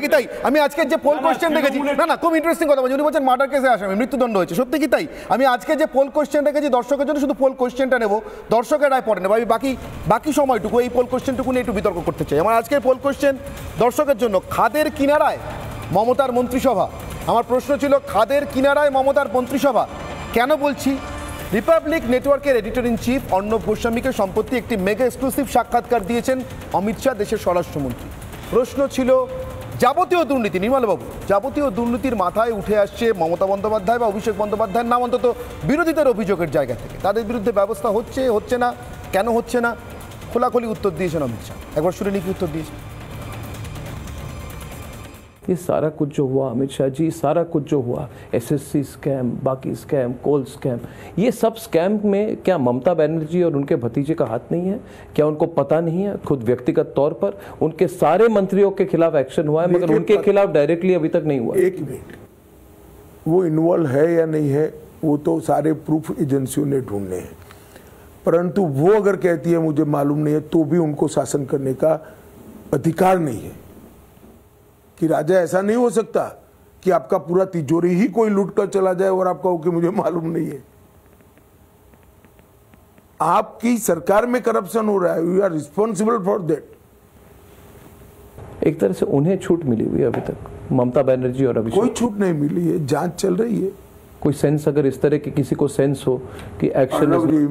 কি তাই আমি আজকে যে পোল কোশ্চেন দেখেছি, না খুব ইন্টারেস্টিং কথা বলছি, উনি বলছেন মার্ডার কেসে আসামি মৃত্যুদণ্ড হয়েছে, সত্যি কি তাই? আমি আজকে যে পোল কোশ্চেন দেখেছি দর্শকের জন্য, শুধু পোল কোশ্চেনটা নেব, দর্শকের রায় পড়ে নেব। আমি বাকি সময়টুকু এই পোল কোশ্চেনটুকু নিয়ে একটু বিতর্ক করতে চাই। আমার আজকের পোল কোশ্চেন দর্শকের জন্য, খাদের কিনারায় মমতার মন্ত্রিসভা। আমার প্রশ্ন ছিল খাদের কিনারায় মমতার মন্ত্রিসভা কেন বলছি? রিপাবলিক নেটওয়ার্কের এডিটর ইন চিফ অর্ণব গোস্বামীকে সম্প্রতি একটি মেগা এক্সক্লুসিভ সাক্ষাৎকার দিয়েছেন অমিত শাহ, দেশের স্বরাষ্ট্রমন্ত্রী। প্রশ্ন ছিল যাবতীয় দুর্নীতি, নির্মলবাবু, যাবতীয় দুর্নীতির মাথায় উঠে আসছে মমতা বন্দ্যোপাধ্যায় বা অভিষেক বন্দ্যোপাধ্যায়ের নাম, অন্তত বিরোধীদের অভিযোগের জায়গা থেকে। তাদের বিরুদ্ধে ব্যবস্থা হচ্ছে না, কেন হচ্ছে না? খোলাখুলি উত্তর দিয়েছেন অমিত শাহ। একবার শুনে নিয়ে কি উত্তর দিয়েছেন? ये सारा कुछ जो हुआ अमित शाह जी, सारा कुछ जो हुआ एसएससी स्कैम, बाकी स्कैम, कोल स्कैम, ये सब स्कैम में क्या ममता बनर्जी और उनके भतीजे का हाथ नहीं है? क्या उनको पता नहीं है? खुद व्यक्तिगत तौर पर उनके सारे मंत्रियों के खिलाफ एक्शन हुआ है, मगर उनके खिलाफ डायरेक्टली अभी तक नहीं हुआ। एक मिनट, वो इन्वॉल्व है या नहीं है वो तो सारे प्रूफ एजेंसियों ने ढूंढने हैं, परंतु वो अगर कहती है मुझे मालूम नहीं है, तो भी उनको शासन करने का अधिकार नहीं है। कि राजा ऐसा नहीं हो सकता कि आपका पूरा तिजोरी ही कोई लूट कर चला जाए और आप कहो कि मुझे मालूम नहीं है। आपकी सरकार में करप्शन हो रहा है, you are responsible for that. एक तरह से उन्हें छूट मिली हुई अभी तक, ममता बनर्जी और अभिषेक? कोई छूट नहीं मिली है, जांच चल रही है। कोई सेंस अगर इस तरह की किसी को सेंस हो कि एक्शन,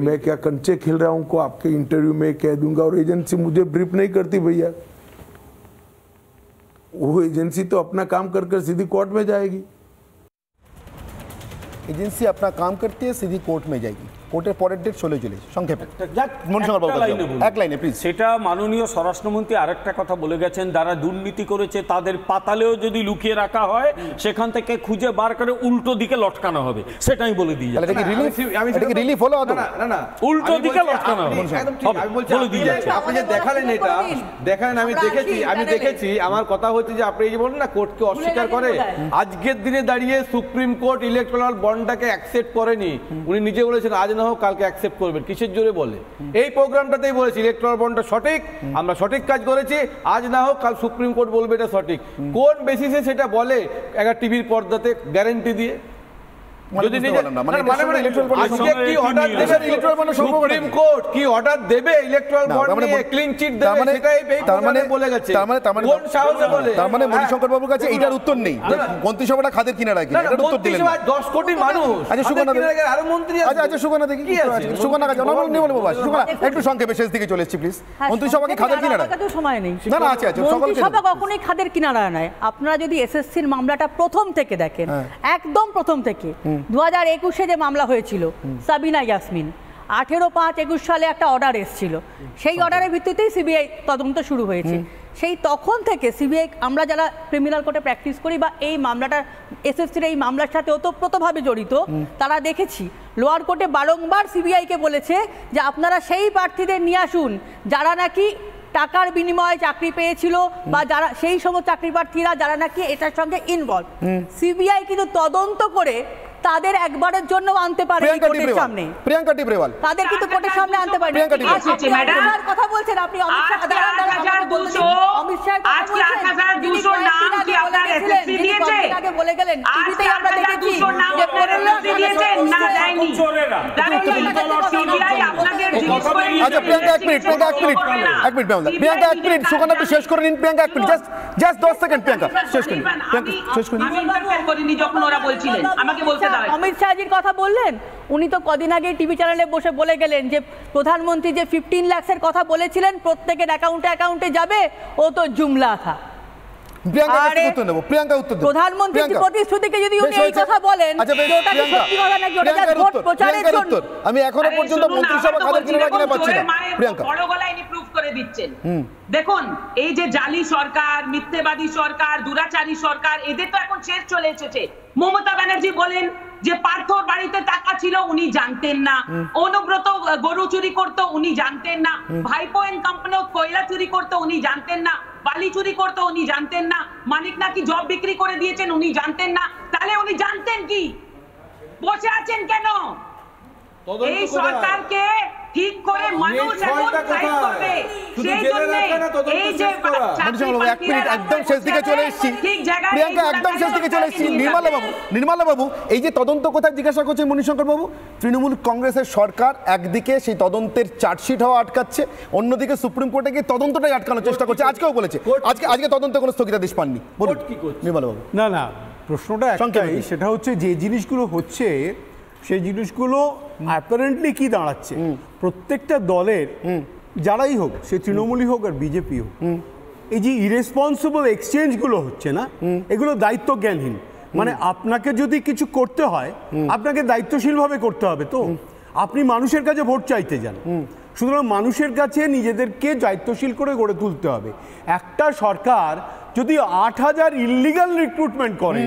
मैं क्या कंचे खेल रहा हूं को आपके इंटरव्यू में कह दूंगा और एजेंसी मुझे ब्रीफ नहीं करती भैया। वो एजेंसी तो अपना काम कर सीधी कोर्ट में जाएगी। एजेंसी अपना काम करती है, सीधी कोर्ट में जाएगी। কোর্টের পরের ডেট চলে সংক্ষেপে এক লাইনে প্লিজ। সেটা মাননীয় স্বরাষ্ট্রমন্ত্রী আরেকটা কথা বলে গেছেন, যারা দুর্নীতি করেছে তাদের পাতালেও যদি লুকিয়ে রাখা হয়, সেখান থেকে খুঁজে বার করে উল্টো দিকে লটকানো হবে, সেটাই বলে দিয়ে যাচ্ছে। এটা কি রিলিফ হলো? না, উল্টো দিকে লটকানো হবে, বলে দিয়ে যাচ্ছে। আপনি যে দেখালেন, এটা দেখালেন, আমি দেখেছি। আমার কথা হচ্ছে যে আপনি যে বলেন না কোর্টকে অস্বীকার করে, আজকের দিনে দাঁড়িয়ে সুপ্রিম কোর্ট ইলেকট্রাল বন্ডটাকে অ্যাকসেপ্ট করেনি। উনি নিজে বলেছেন আজ না হোক কালকে অ্যাকসেপ্ট করবেন। কিসের জোরে বলে? এই প্রোগ্রামটাতেই বলেছি ইলেকট্রাল বন্ডটা সঠিক, আমরা সঠিক কাজ করেছি, আজ না হোক কাল সুপ্রিম কোর্ট বলবে এটা সঠিক। কোন বেসিসে সেটা বলে? একটা টিভির পর্দাতে গ্যারান্টি দিয়ে? যদি সুপ্রিম কোর্ট কি অর্ডার দেবে ইলেকট্রাল বন্ড নিয়ে, ক্লিন চিট দেবে, সেটাই এই প্রোগ্রামে বলে গেছে। কোন সাহসে বলে? তার মানে মণিশঙ্কর বাবুর কাছে এটার উত্তর নেই। মন্ত্রিসভাটা খাদের কিনারা কি, এটার উত্তর দিলেন না। 10 কোটি মানুষ, আচ্ছা সুগনা আরো মন্ত্রী আছে। আচ্ছা সুগনা দেখি কি আছে, সুগনা কাছে নরমাল নিয়ে বলবো। সুগনা একটু সংক্ষেপে শেষ দিকে চলে এসেছি প্লিজ। মন্ত্রিসভা কি খাদের কিনারা? তো সময় নেই। না না আছে মন্ত্রিসভা কখনোই খাদের কিনারা নয়। আপনারা যদি এসএসসির মামলাটা প্রথম থেকে দেখেন, একদম প্রথম থেকে 2021 যে মামলা হয়েছিল সাবিনা ইয়াসমিন, 18/5/21 সালে একটা অর্ডার এসেছিল, সেই অর্ডারের ভিত্তিতেই সিবিআই তদন্ত শুরু হয়েছে। সেই তখন থেকে সিবিআই, আমরা যারা ক্রিমিনাল কোর্টে প্র্যাকটিস করি বা এই মামলাটা এসএসসির এই মামলার সাথে ওতপ্রোতভাবে জড়িত, তারা দেখেছি লোয়ার কোর্টে বারংবার সিবিআইকে বলেছে যে আপনারা সেই প্রার্থীদের নিয়ে আসুন যারা নাকি টাকার বিনিময়ে চাকরি পেয়েছিল বা যারা সেই সমস্ত চাকরি প্রার্থীরা যারা নাকি এটার সঙ্গে ইনভলভ। সিবিআই কিন্তু তদন্ত করে তাদের একবারের জন্য আনতে পারে কোর্টের সামনে। প্রিয়াঙ্কা টিব্রেওয়াল তাদের কিন্তু কোর্টের সামনে আনতে পারে। আচ্ছা ম্যাডাম, কথা বলছেন আপনি অমিত শাহ, আজকে 8,200 নাম কি আপনার এসএসসি দিয়েছে? আগে বলে গেলেন টিভিতেই আমরা দেখেছি যে দিয়েছে না দেয়নি। সিবিআই আপনাদের জিজ্ঞাসা আচ্ছা প্রিয়াঙ্কা এক মিনিট প্রিয়াঙ্কা এক মিনিট সুকন্যা একটু শেষ করে নিন প্রিয়াঙ্কা এক মিনিট জাস্ট 10 সেকেন্ড প্রিয়াঙ্কা শেষ করুন আমি ইন্টারফেয়ার করিনি যখন ওরা বলছিলেন আমাকে বলতে দাও। অমিত শাহজির কথা বললেন, উনি তো কদিন আগে টিভি চ্যানেলে বসে বলে গেলেন যে প্রধানমন্ত্রী যে 15 লাখের কথা বলেছিলেন প্রত্যেকের অ্যাকাউন্টে যাবে, ও তো জুমলা থা। প্রধানমন্ত্রীর প্রতিশ্রুতিকে যদি উনি এই কথা বলেন, ওটা কি সত্যি কথা নাকি ওটা জাস্ট ভোট প্রচারের জন্য? আমি এখনো পর্যন্ত মন্ত্রিসভা খাদের কিনা কিনা পাচ্ছি না। প্রিয়াঙ্কা বড় গলায় ইনি প্রুফ করে দিচ্ছেন। দেখুন এই যে জালি সরকার, মিথ্যেবাদী সরকার, দুরাচারী সরকার, এদের তো এখন শেষ চলে এসেছে। মমতা ব্যানার্জি বলেন যে পার্থর বাড়িতে টাকা ছিল উনি জানতেন না, অনুব্রত গরু চুরি করতো উনি জানতেন না, ভাইপো এন্ড কোম্পানি কয়লা চুরি করতো উনি জানতেন না, বালি চুরি করতো উনি জানতেন না, মানিক নাকি জব বিক্রি করে দিয়েছেন উনি জানতেন না। তাহলে উনি জানতেন কি? বসে আছেন কেন? এই সরকারকে ঠিক করে মানুষ এখন ফাইট করবে। সেই জন্য এই যে এক মিনিট একদম শেষ দিকে চলে এসেছি প্রিয়াঙ্কা, একদম শেষ দিকে চলে এসেছি। নির্মলা বাবু এই যে তদন্ত কোথায় জিজ্ঞাসা করছেন মণিশঙ্কর বাবু, তৃণমূল কংগ্রেসের সরকার একদিকে সেই তদন্তের চার্জশিট হওয়া আটকাচ্ছে, অন্যদিকে সুপ্রিম কোর্টে গিয়ে তদন্তটাই আটকানোর চেষ্টা করছে। আজকেও বলেছে আজকে তদন্তে কোনো স্থগিতাদেশ পাননি। বলুন নির্মলা বাবু। না প্রশ্নটা একটাই, সেটা হচ্ছে যে জিনিসগুলো হচ্ছে সেই জিনিসগুলো অ্যাপারেন্টলি কি দাঁড়াচ্ছে, প্রত্যেকটা দলের যারাই হোক, সে তৃণমূলই হোক আর বিজেপি হোক, এই যে ইরেসপন্সিবল এক্সচেঞ্জগুলো হচ্ছে না, এগুলো দায়িত্ব জ্ঞানহীন। মানে আপনাকে যদি কিছু করতে হয় আপনাকে দায়িত্বশীলভাবে করতে হবে। তো আপনি মানুষের কাছে ভোট চাইতে যান, সুতরাং মানুষের কাছে নিজেদেরকে দায়িত্বশীল করে গড়ে তুলতে হবে। একটা সরকার যদি 8,000 ইল্লিগাল রিক্রুটমেন্ট করে,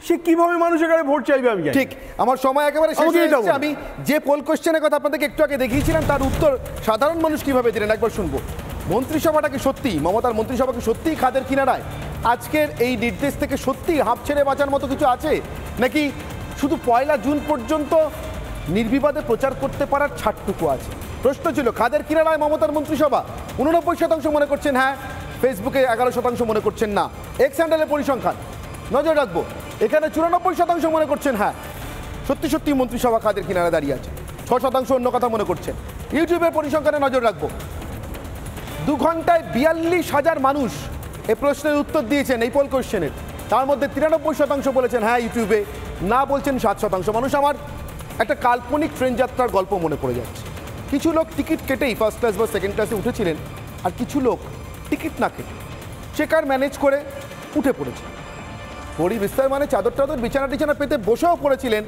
সে কিভাবে মানুষের কাছে ভোট চাইবে? আমি ঠিক আমার সময় একেবারে শেষ হয়ে যাচ্ছে। আমি যে পোল কোশ্চেনের কথা আপনাদেরকে একটু আগে দেখিয়েছিলাম তার উত্তর সাধারণ মানুষ কিভাবে দিলেন একবার শুনবো। মন্ত্রিসভাটা কি সত্যি, মমতার মন্ত্রিসভা কি সত্যিই খাদের কিনারায়? আজকের এই নির্দেশ থেকে সত্যি হাঁপ ছেড়ে বাঁচার মতো কিছু আছে, নাকি শুধু 1 জুন পর্যন্ত নির্বিবাদে প্রচার করতে পারার ছাড়টুকু আছে? প্রশ্ন ছিল খাদের কিনারায় মমতার মন্ত্রিসভা। 89% মনে করছেন হ্যাঁ, ফেসবুকে 11% মনে করছেন না, এক্স হ্যান্ডেলের পরিসংখ্যান নজর রাখবো। এখানে 94% মনে করছেন হ্যাঁ সত্যি মন্ত্রিসভা খাদের কিনারে দাঁড়িয়ে আছে, 6% অন্য কথা মনে করছেন। ইউটিউবের পরিসংখ্যানে নজর রাখবো। 2 ঘন্টায় 42,000 মানুষ এই প্রশ্নের উত্তর দিয়েছেন এই পোল কোশ্চেনের, তার মধ্যে 93% বলেছেন হ্যাঁ ইউটিউবে, না বলছেন 7% মানুষ। আমার একটা কাল্পনিক ট্রেন যাত্রার গল্প মনে পড়ে যাচ্ছে। কিছু লোক টিকিট কেটেই ফার্স্ট ক্লাস বা সেকেন্ড ক্লাসে উঠেছিলেন, আর কিছু লোক টিকিট না কেটে চেকার ম্যানেজ করে উঠে পড়েছে। বড়ি বিস্তার মানে চাদর বিছানা পেতে বসেও পড়েছিলেন।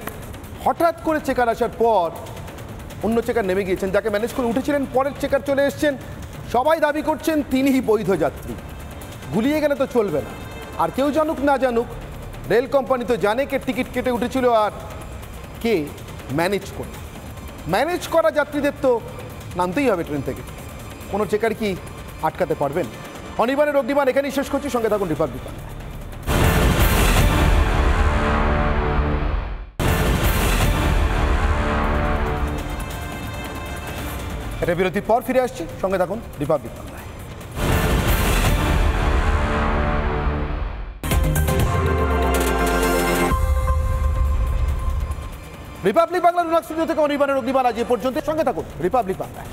হঠাৎ করে চেকার আসার পর অন্য চেকার নেমে গিয়েছেন, যাকে ম্যানেজ করে উঠেছিলেন পরের চেকার চলে এসছেন। সবাই দাবি করছেন তিনিই বৈধ যাত্রী। গুলিয়ে গেলে তো চলবে না, আর কেউ জানুক না জানুক রেল কোম্পানি তো জানে কে টিকিট কেটে উঠেছিল আর কে ম্যানেজ করা যাত্রীদের তো নামতেই হবে ট্রেন থেকে। কোনো চেকার কি আটকাতে পারবেন? অনির্বাণের অগ্নিবাণ এখানেই শেষ করছি, সঙ্গে থাকুন রিপাবলিক বাংলা। এটা বিরতির পর ফিরে আসছি, সঙ্গে থাকুন রিপাবলিক বাংলায়। রিপাবলিক বাংলার স্টুডিও থেকে অনির্বাণের অগ্নিবাণ আজ এ পর্যন্ত, সঙ্গে থাকুন রিপাবলিক বাংলায়।